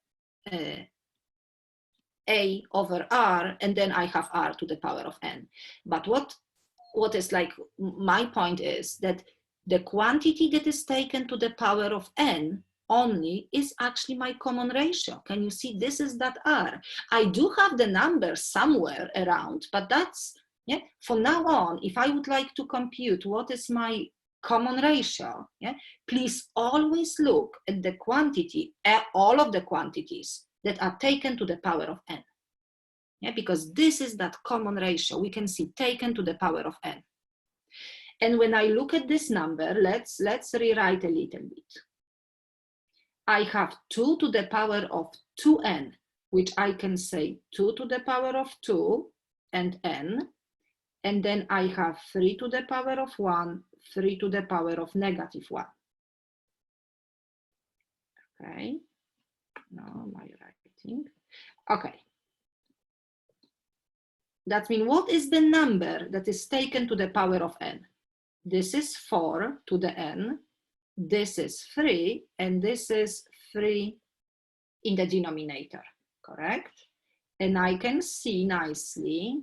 a over r, and then I have r to the power of n. But what is like my point is that the quantity that is taken to the power of n only is actually my common ratio. Can you see? This is that r. I do have the number somewhere around, but that's, for now on, if I would like to compute what is my common ratio, please always look at the quantity, all of the quantities that are taken to the power of n. Because this is that common ratio. We can see taken to the power of n. And when I look at this number, let's rewrite a little bit. I have 2 to the power of 2n, which I can say 2 to the power of 2 and n. And then I have 3 to the power of 1, 3 to the power of -1. Okay, no, my writing. Okay. That means what is the number that is taken to the power of n? This is 4 to the n, this is 3, and this is 3 in the denominator, correct? And I can see nicely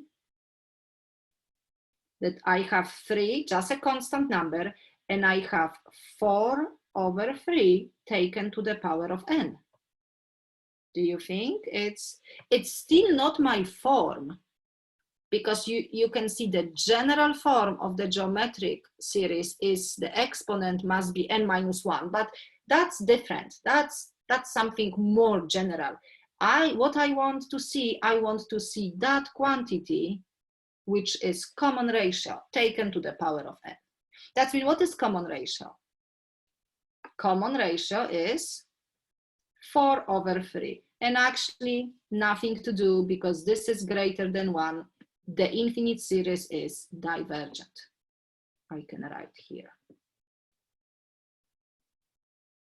that I have 3, just a constant number, and I have 4 over 3 taken to the power of n. Do you think it's still not my form? Because you can see the general form of the geometric series is the exponent must be n minus 1, but that's different. That's something more general. What I want to see that quantity, which is common ratio taken to the power of n. That means what is common ratio? Common ratio is 4 over 3. And actually nothing to do, because this is greater than 1. The infinite series is divergent. I can write here.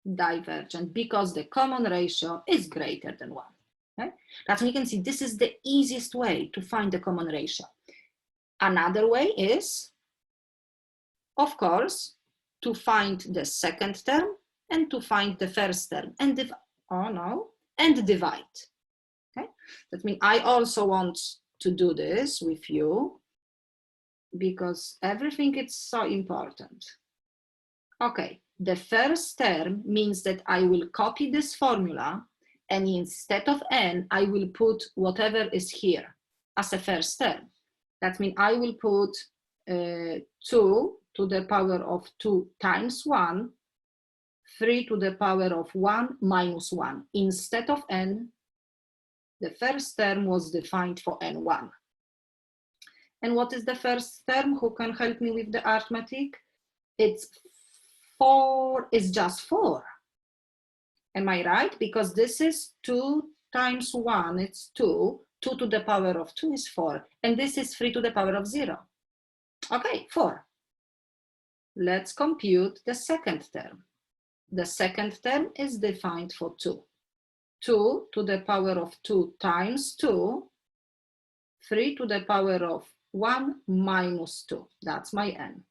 Divergent, because the common ratio is greater than 1. Okay? That's when you can see this is the easiest way to find the common ratio. Another way is, of course, to find the second term and to find the first term and divide. Okay? That means I also want to do this with you, because everything is so important. Okay, the first term means that I will copy this formula, and instead of n, I will put whatever is here as a first term. That means I will put 2 to the power of 2 times 1, 3 to the power of 1 minus 1. Instead of n, the first term was defined for n1. And what is the first term? Who can help me with the arithmetic? It's 4, is just 4. Am I right? Because this is 2 times 1, it's 2. 2 to the power of 2 is 4. And this is 3 to the power of 0. Okay, 4. Let's compute the second term. The second term is defined for 2. 2 to the power of 2 times 2, 3 to the power of 1 minus 2. That's my n.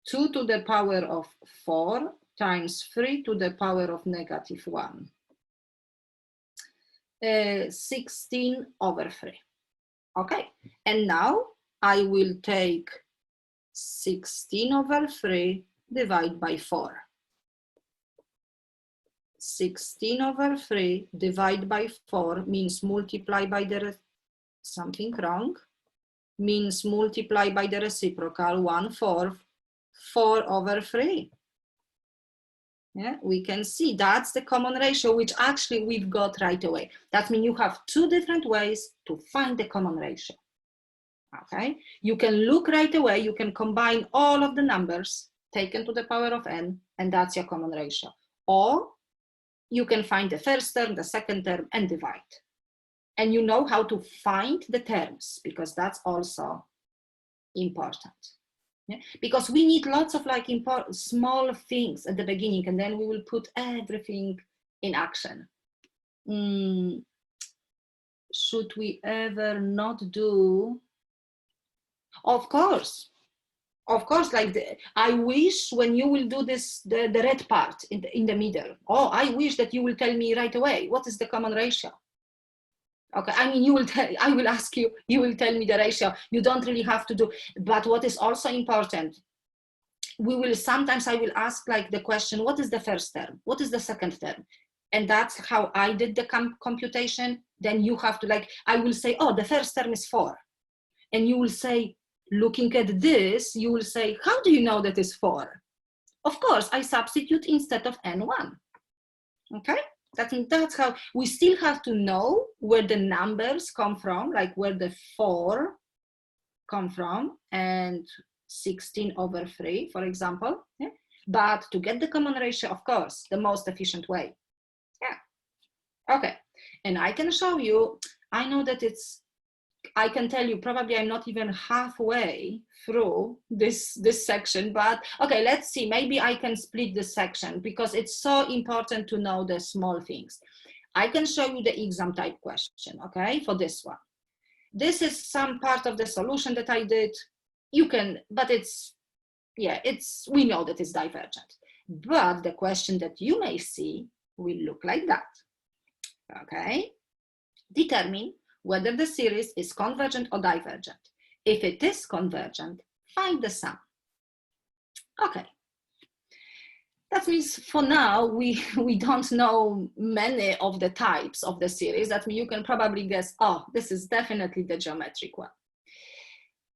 2 to the power of 4 times 3 to the power of negative 1. 16 over 3. Okay, and now I will take 16 over 3 divided by 4. 16 over 3 divided by 4 means multiply by the, something wrong, means multiply by the reciprocal, 1/4, 4 over 3. Yeah, we can see that's the common ratio, which actually we've got right away. That means you have two different ways to find the common ratio. Okay, you can look right away, you can combine all of the numbers taken to the power of n, and that's your common ratio. Or you can find the first term, the second term, and divide. And you know how to find the terms, because that's also important. Yeah? Because we need lots of like small things at the beginning, and then we will put everything in action. Should we ever not do? Of course, like I wish when you will do this, the red part in the middle. Oh, I wish that you will tell me right away, what is the common ratio? Okay, I mean, you will tell, I will ask you, you will tell me the ratio. You don't really have to do, but what is also important, we will sometimes, I will ask like the question, what is the first term? What is the second term? And that's how I did the computation. Then you have to like, I will say, oh, the first term is 4. And you will say, looking at this, you will say, how do you know that is 4? Of course, I substitute instead of n1. Okay, that's how we still have to know where the numbers come from, like where the 4 come from, and 16 over 3, for example. Yeah? But to get the common ratio, of course, the most efficient way. Yeah. Okay, and I can show you, I know that it's, I can tell you probably I'm not even halfway through this section, but okay, let's see, maybe I can split this section because it's so important to know the small things. I can show you the exam type question, okay, for this one. This is some part of the solution that I did. You can, but it's, yeah, it's, we know that it's divergent, but the question that you may see will look like that, okay? Determine whether the series is convergent or divergent. If it is convergent, find the sum. Okay. That means for now, we don't know many of the types of the series. That means you can probably guess, oh, this is definitely the geometric one.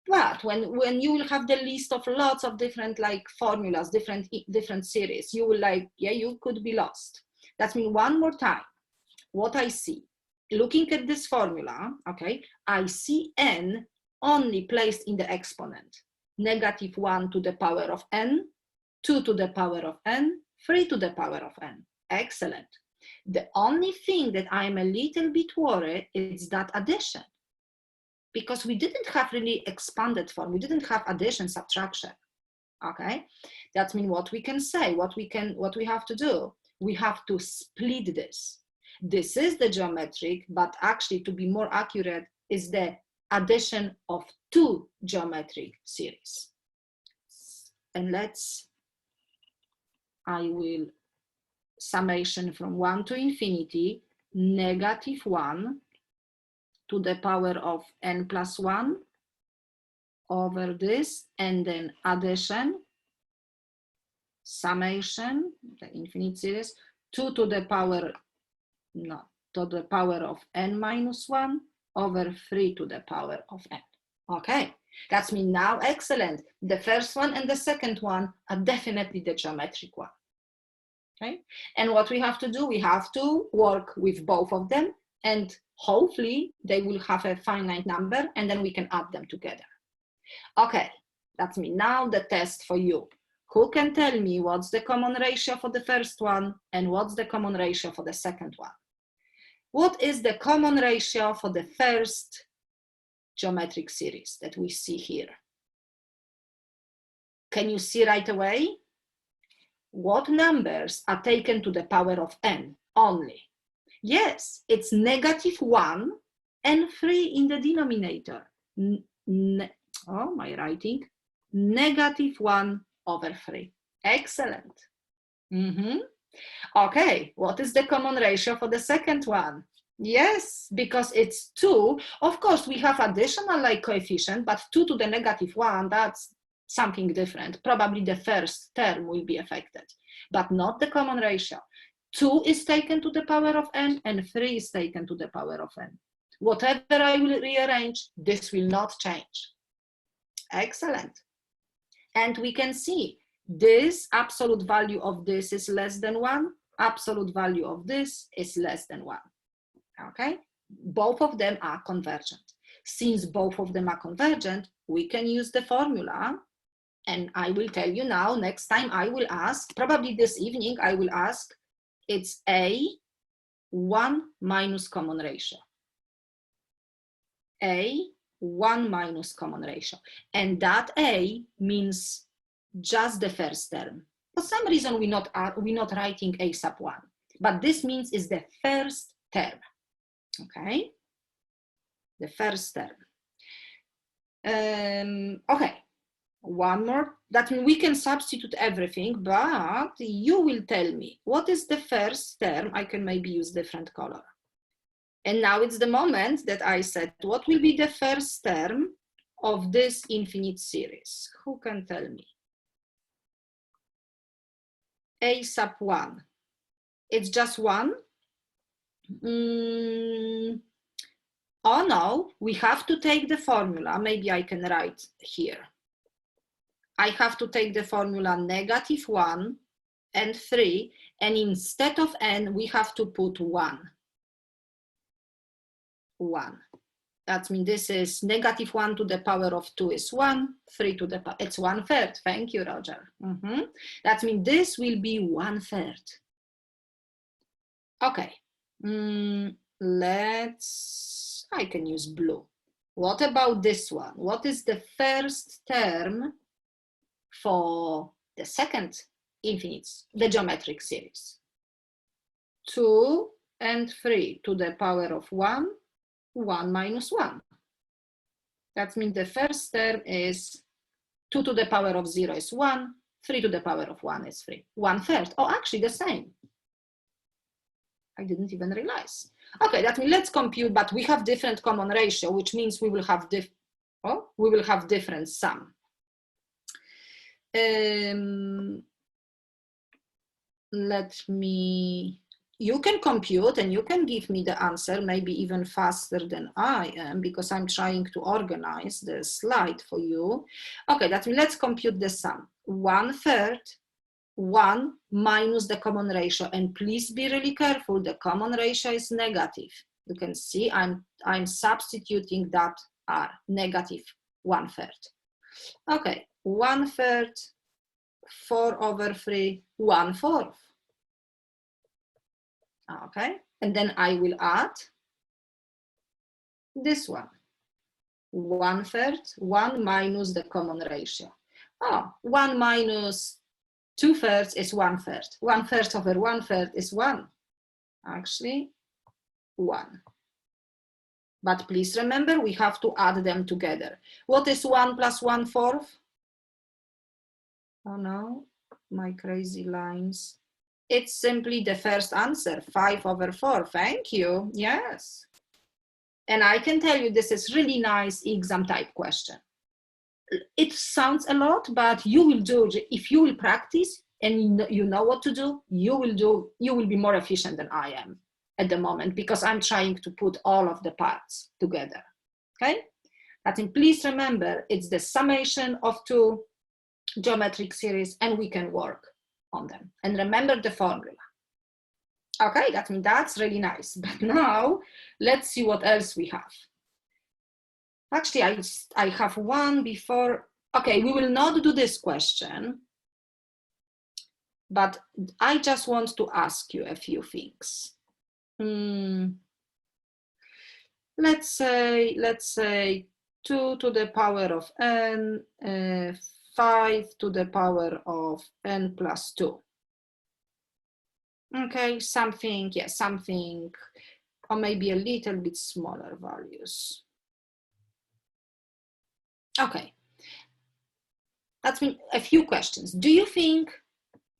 But when you will have the list of lots of different like formulas, different series, you will like, yeah, you could be lost. That means one more time, what I see, looking at this formula, okay, I see n only placed in the exponent. -1 to the power of n, 2 to the power of n, 3 to the power of n. Excellent. The only thing that I'm a little bit worried is that addition. Because we didn't have really expanded form, we didn't have addition, subtraction. Okay, that means what we can say, what we have to do, we have to split this. This is the geometric, but actually to be more accurate is the addition of two geometric series. And I will summation from 1 to infinity, -1 to the power of n plus 1 over this, and then addition, summation, the infinite series, 2 to the power, no, to the power of n minus 1 over 3 to the power of n. Okay, That's me now, excellent. The first one and the second one are definitely the geometric one. Okay? And what we have to do, we have to work with both of them, and hopefully they will have a finite number, and then we can add them together. Okay, that's me. Now the test for you. Who can tell me what's the common ratio for the first one and what's the common ratio for the second one? What is the common ratio for the first geometric series that we see here? Can you see right away? What numbers are taken to the power of n only? Yes, it's -1 and 3 in the denominator. Oh, my writing. -1/3. Excellent. Okay, what is the common ratio for the second one? Yes, because it's 2. Of course, we have additional like coefficient, but 2 to the -1, that's something different. Probably the first term will be affected, but not the common ratio. 2 is taken to the power of n and 3 is taken to the power of n. Whatever I will rearrange, this will not change. Excellent. And we can see this absolute value of this is less than 1. Absolute value of this is less than 1. Okay? Both of them are convergent. Since both of them are convergent, we can use the formula. And I will tell you now, next time I will ask, probably this evening, I will ask, it's A1 minus common ratio. A1 minus common ratio. And that A means just the first term. For some reason, we're not writing A sub 1, but this means is the first term. Okay? The first term. Okay. One more. That means we can substitute everything, but you will tell me what is the first term. I can maybe use different color. And now it's the moment that I said, what will be the first term of this infinite series? Who can tell me? A sub 1. It's just 1? Oh no, we have to take the formula. Maybe I can write here. I have to take the formula -1 and 3, and instead of n, we have to put 1. 1. That means this is -1 to the power of 2 is 1, 3 to the power, it's 1/3. Thank you, Roger. That means this will be 1/3. Okay, I can use blue. What about this one? What is the first term for the second infinite, the geometric series? 2 and 3 to the power of 1, 1 minus 1. That means the first term is 2 to the power of 0 is 1, 3 to the power of 1 is 3. 1/3. Oh, actually the same. I didn't even realize. Okay, that means let's compute, but we have different common ratio, which means we will have different sum. You can compute and you can give me the answer maybe even faster than I am, because I'm trying to organize the slide for you. Okay, that means let's compute the sum. 1/3, 1 minus the common ratio, and please be really careful, the common ratio is negative. You can see I'm substituting that R, -1/3. Okay, 1/3, 4/3, 1/4. Okay, and then I will add this one. 1/3, 1 minus the common ratio. Oh, 1 minus 2/3 is 1/3. 1/3 over 1/3 is 1. Actually, 1. But please remember, we have to add them together. What is 1 plus 1/4? Oh no, my crazy lines. It's simply the first answer, 5/4. Thank you. Yes. And I can tell you this is really nice exam type question. It sounds a lot, but you will do, if you will practice and you know what to do, you will be more efficient than I am at the moment, because I'm trying to put all of the parts together. Okay. That means please remember, it's the summation of two geometric series and we can work on them. And remember the formula. Okay, that means that's really nice. But now let's see what else we have. Actually, I have one before. Okay, we will not do this question, but I just want to ask you a few things. Let's say 2 to the power of n, 5 to the power of n plus 2. Okay, something, yeah, something, or maybe a little bit smaller values. Okay, that's been a few questions. Do you think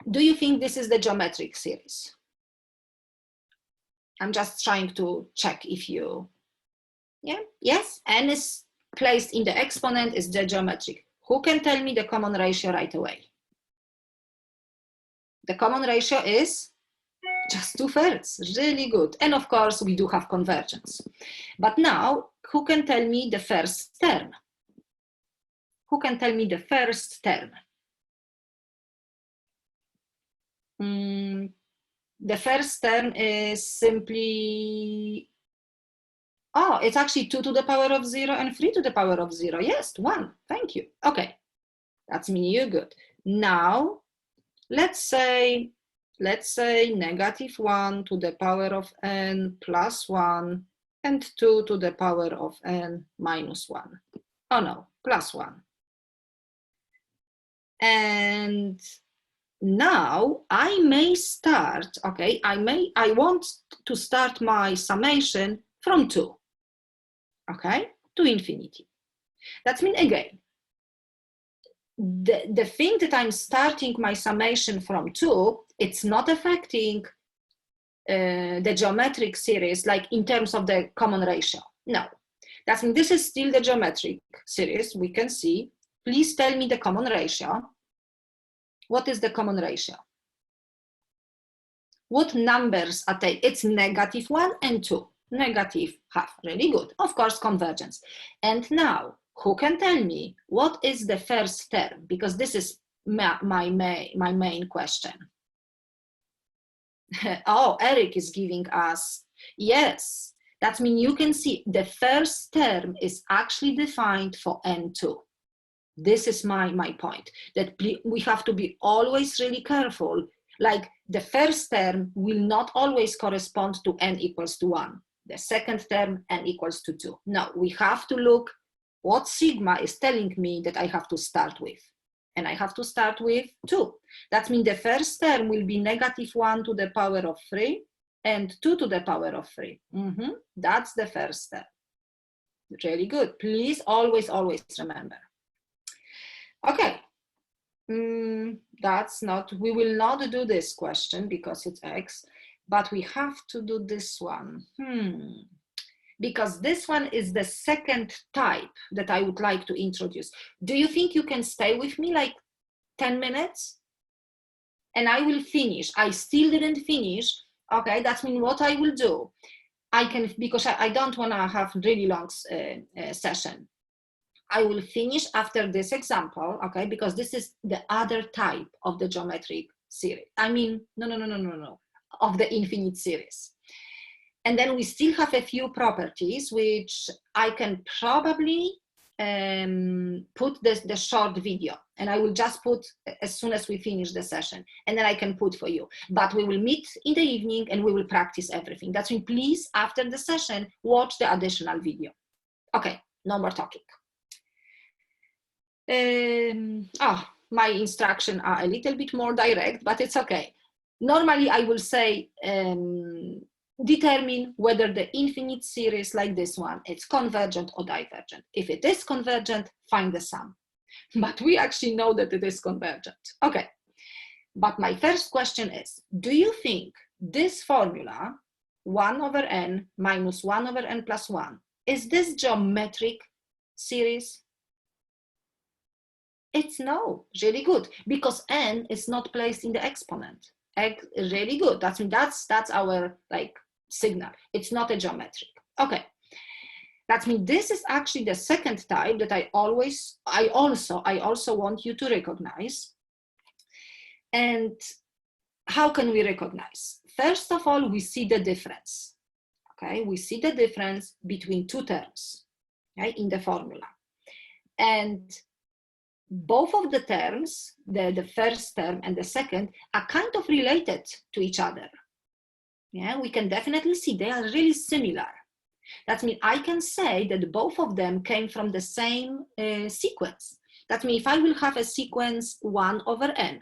this is the geometric series? I'm just trying to check if you, yeah, yes, n is placed in the exponent is the geometric. Who can tell me the common ratio right away? The common ratio is just 2/3, really good. And of course, we do have convergence. But now, who can tell me the first term? Who can tell me the first term? The first term is simply, oh, it's actually 2 to the power of 0 and 3 to the power of 0. Yes, 1, thank you. Okay, that's mean you're good. Now, let's say -1 to the power of n plus 1 and 2 to the power of n minus 1. Oh no, plus 1. And now I may start, okay, I want to start my summation from 2, okay, to infinity. That means again, the thing that I'm starting my summation from 2, it's not affecting the geometric series, like in terms of the common ratio. No, that means this is still the geometric series, we can see. Please tell me the common ratio. What is the common ratio? What numbers are taken? It's -1 and 2, -½ really good. Of course, convergence. And now, who can tell me what is the first term? Because this is my main question. Oh, Eric is giving us, yes, that means you can see the first term is actually defined for n2. This is my point, that we have to be always really careful. Like the first term will not always correspond to n equals to 1. The second term, n equals to 2. No, we have to look what sigma is telling me that I have to start with. And I have to start with 2. That means the first term will be -1 to the power of 3 and 2 to the power of 3. That's the first term. Really good. Please always remember. Okay. That's not, we will not do this question because it's X, but we have to do this one. Because this one is the second type that I would like to introduce. Do you think you can stay with me like 10 minutes? And I will finish. I still didn't finish. Okay, that means what I will do, I can, because I don't want to have really long session. I will finish after this example, okay, because this is the other type of the geometric series. I mean, no, of the infinite series. And then we still have a few properties which I can probably put the short video, and I will just put as soon as we finish the session, and then I can put for you. But we will meet in the evening and we will practice everything. That's why please, after the session, watch the additional video. Okay, no more talking. My instructions are a little bit more direct, but it's okay. Normally I will say, determine whether the infinite series like this one, it's convergent or divergent. If it is convergent, find the sum. But we actually know that it is convergent. Okay, but my first question is, do you think this formula, 1/n minus 1/n plus 1, is this geometric series? It's no, really good, because n is not placed in the exponent. Really good. That's our like signal. It's not a geometric. Okay. That means this is actually the second type that I also want you to recognize. And how can we recognize? First of all, we see the difference. Okay, we see the difference between two terms, okay, in the formula. And both of the terms, the first term and the second, are kind of related to each other. Yeah, we can definitely see they are really similar. That means I can say that both of them came from the same sequence. That means if I will have a sequence 1 over n,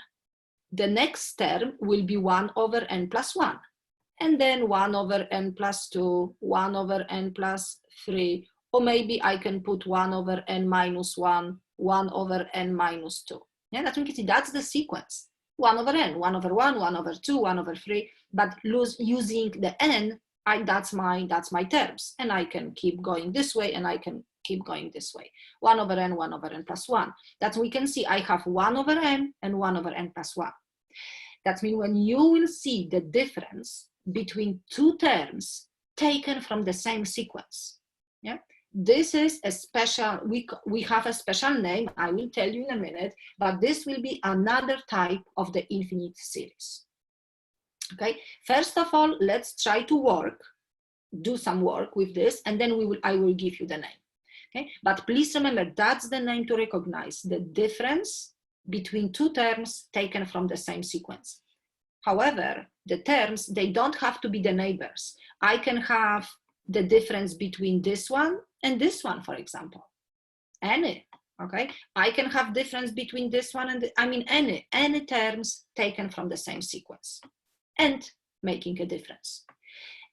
the next term will be 1 over n plus 1. And then 1 over n plus 2, 1 over n plus 3, or maybe I can put 1 over n minus 1, 1 over n minus 2. Yeah, that means that's the sequence. 1 over n, 1 over 1, 1 over 2, 1 over 3, but using the n, that's my terms. And I can keep going this way, and I can keep going this way. 1 over n plus 1. That we can see I have 1 over n and 1 over n plus 1. That means when you will see the difference between two terms taken from the same sequence, yeah, this is a special, we have a special name, I will tell you in a minute, but this will be another type of the infinite series. Okay, first of all, let's try to do some work with this, and then I will give you the name. Okay, but please remember, that's the name to recognize the difference between two terms taken from the same sequence. However, the terms, they don't have to be the neighbors. I can have the difference between this one and this one, for example. Any, okay? I can have difference between this one and any terms taken from the same sequence and making a difference.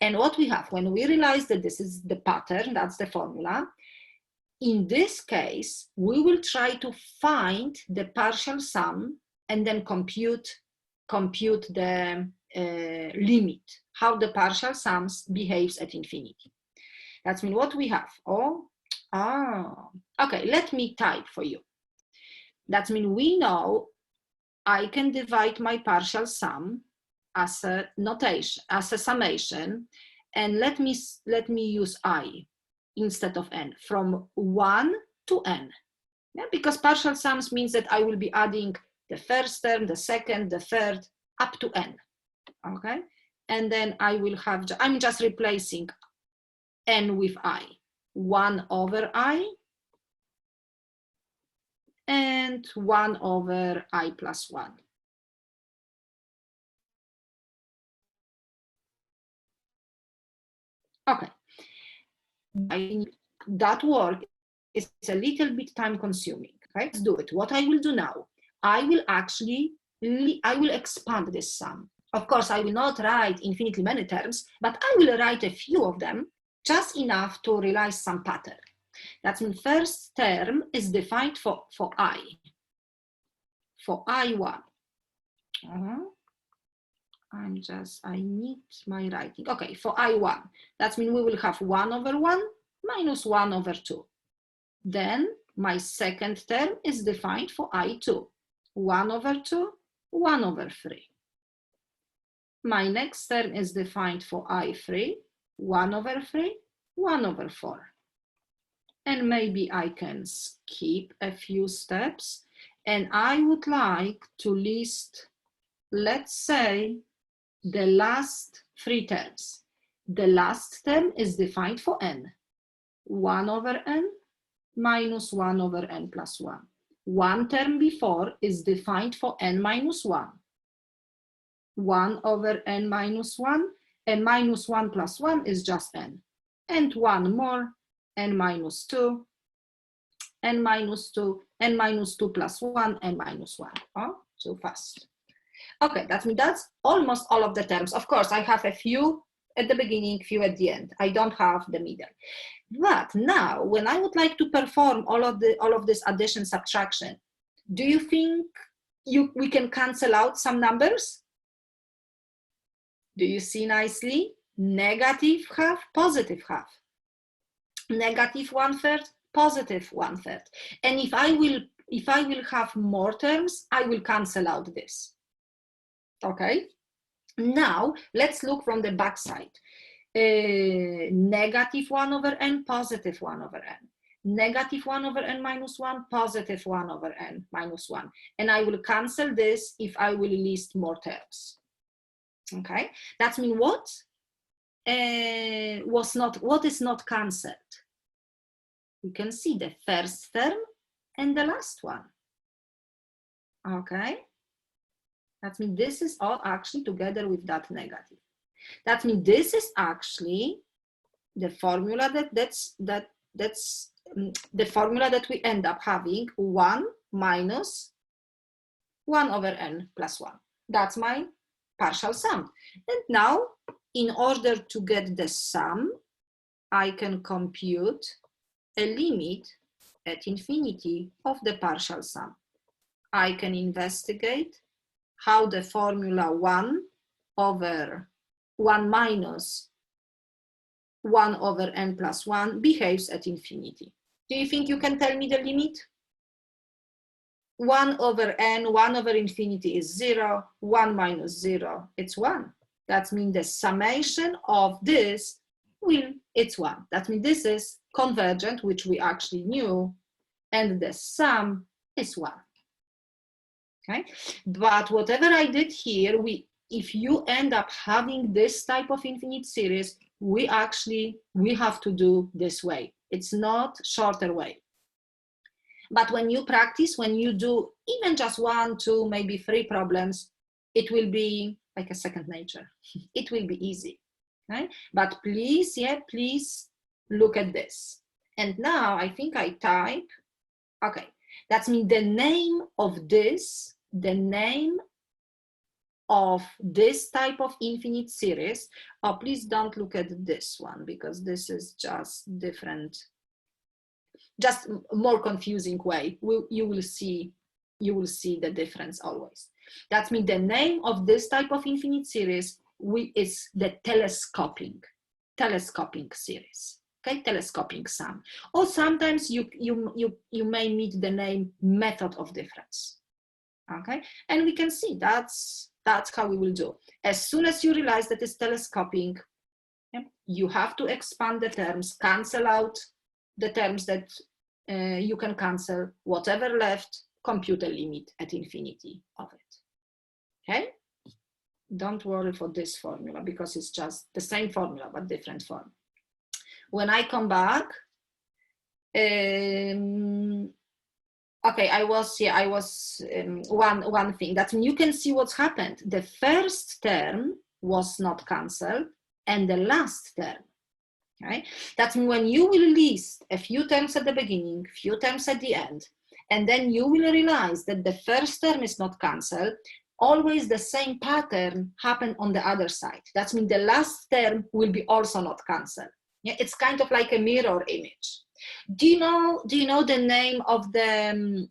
And what we have, when we realize that this is the pattern, that's the formula, in this case, we will try to find the partial sum and then compute the limit, how the partial sums behaves at infinity. That's mean what we have. Okay, let me type for you. That means we know I can divide my partial sum as a notation, as a summation, and let me use I instead of n, from 1 to n. Yeah, because partial sums means that I will be adding the first term, the second, the third, up to n, okay? And then I will have, I'm just replacing n with I. 1 over I and 1 over I plus 1. Okay, that work is a little bit time consuming, okay? Let's do it. What I will do now, I will expand this sum. Of course, I will not write infinitely many terms, but I will write a few of them, just enough to realize some pattern. That means first term is defined for I, for I1. I need my writing. Okay, for I1, that means we will have 1 over 1 minus 1 over 2. Then my second term is defined for I2, 1 over 2, 1 over 3. My next term is defined for I3, 1 over 3, 1 over 4. And maybe I can skip a few steps, and I would like to list, let's say, the last 3 terms. The last term is defined for n, 1 over n minus 1 over n plus 1. One term before is defined for n minus 1. 1 over n minus 1, and minus 1 plus 1 is just n. And one more, n minus 2, n minus 2, n minus 2 plus 1, n minus 1. Oh, too fast. Okay, that's almost all of the terms. Of course, I have a few at the beginning, few at the end. I don't have the middle. But now, when I would like to perform all of this addition, subtraction, do you think we can cancel out some numbers? Do you see nicely? Negative half, positive half. Negative 1/3, positive 1/3. And if I will have more terms, I will cancel out this. Okay, now let's look from the back side. negative 1 over n, positive 1 over n. Negative 1 over n minus 1, positive 1 over n minus 1. And I will cancel this if I will list more terms. Okay, that means what is not cancelled? You can see the first term and the last one. Okay, that means this is all actually together with that negative. That means this is actually the formula that's the formula that we end up having 1 minus 1 over n plus 1. That's my partial sum. And now, in order to get the sum, I can compute a limit at infinity of the partial sum. I can investigate how the formula 1 over 1 minus 1 over n plus 1 behaves at infinity. Do you think you can tell me the limit? 1 over n, 1 over infinity is 0, 1 minus 0, it's 1. That means the summation of this it's 1. That means this is convergent, which we actually knew, and the sum is 1. Okay, but whatever I did here, if you end up having this type of infinite series, we have to do this way. It's not shorter way. But when you practice, when you do even just 1, 2, maybe 3 problems, it will be like a second nature. It will be easy. Okay? But please, please look at this. And now I think I type, okay, that means the name of this, the name of this type of infinite series. Oh, please don't look at this one because this is just different, just more confusing way. You will see the difference always. That means the name of this type of infinite series is the telescoping series. Okay, telescoping sum. Or sometimes you may meet the name method of difference. Okay, and we can see that's how we will do. As soon as you realize that it's telescoping, you have to expand the terms, cancel out the terms that you can cancel, whatever left, compute a limit at infinity of it. Okay, don't worry for this formula because it's just the same formula but different form. When I come back, okay, I was one thing that you can see what's happened. The first term was not cancelled and the last term. Okay, that means when you will list a few terms at the beginning, few terms at the end, and then you will realize that the first term is not cancelled, always the same pattern happen on the other side. That means the last term will be also not cancelled. Yeah, it's kind of like a mirror image. Do you know the name of the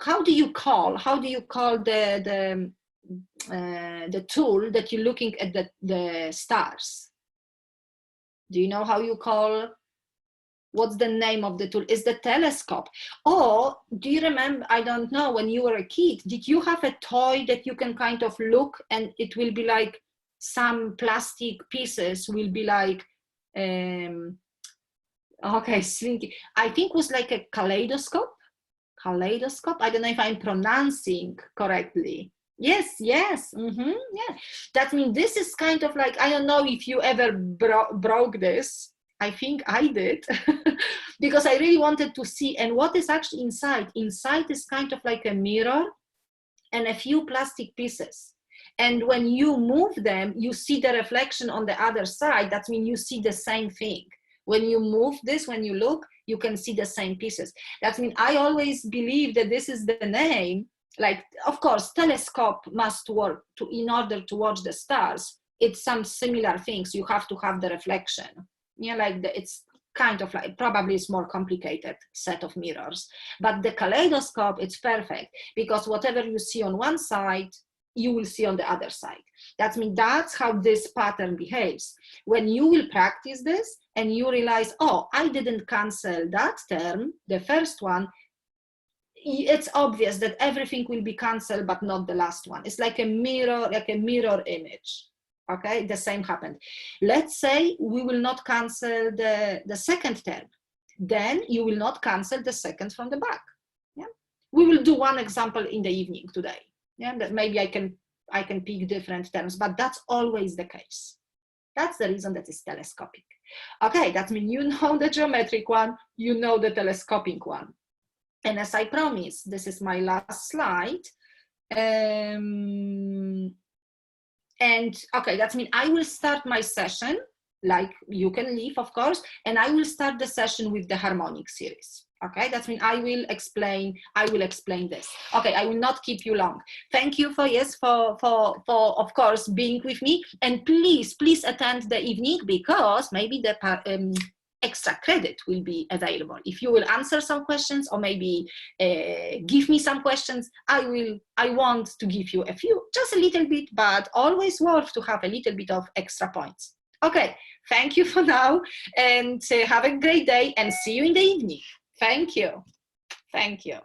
how do you call the tool that you're looking at the stars? Do you know how you call? What's the name of the tool? Is the telescope? Or do you remember, I don't know, when you were a kid, did you have a toy that you can kind of look and it will be like some plastic pieces will be like okay, slinky. I think it was like a kaleidoscope. I don't know if I'm pronouncing correctly. Yes. Yeah. That means this is kind of like, I don't know if you ever broke this. I think I did because I really wanted to see. And what is actually inside? Inside is kind of like a mirror and a few plastic pieces. And when you move them, you see the reflection on the other side. That means you see the same thing. When you move this, when you look, you can see the same pieces. That means I always believe that this is the name. Like, of course, telescope must work in order to watch the stars. It's some similar things. You have to have the reflection. Yeah, like it's kind of like, probably it's more complicated set of mirrors. But the kaleidoscope, it's perfect because whatever you see on one side, you will see on the other side. That means that's how this pattern behaves. When you will practice this and you realize, oh, I didn't cancel that term, the first one, it's obvious that everything will be canceled, but not the last one. It's like a mirror image. Okay, the same happened. Let's say we will not cancel the second term. Then you will not cancel the second from the back. Yeah? We will do one example in the evening today. Yeah, that maybe I can pick different terms, but that's always the case. That's the reason that it's telescopic. Okay, that means you know the geometric one, you know the telescopic one. And as I promised, this is my last slide. And okay, that means I will start my session, like you can leave, of course, and I will start the session with the harmonic series. Okay, that means I will explain this. Okay, I will not keep you long. Thank you for of course being with me, and please attend the evening, because maybe the extra credit will be available. If you will answer some questions, or maybe give me some questions, I want to give you a few, just a little bit, but always worth to have a little bit of extra points. Okay, thank you for now, and have a great day, and see you in the evening. Thank you. Thank you.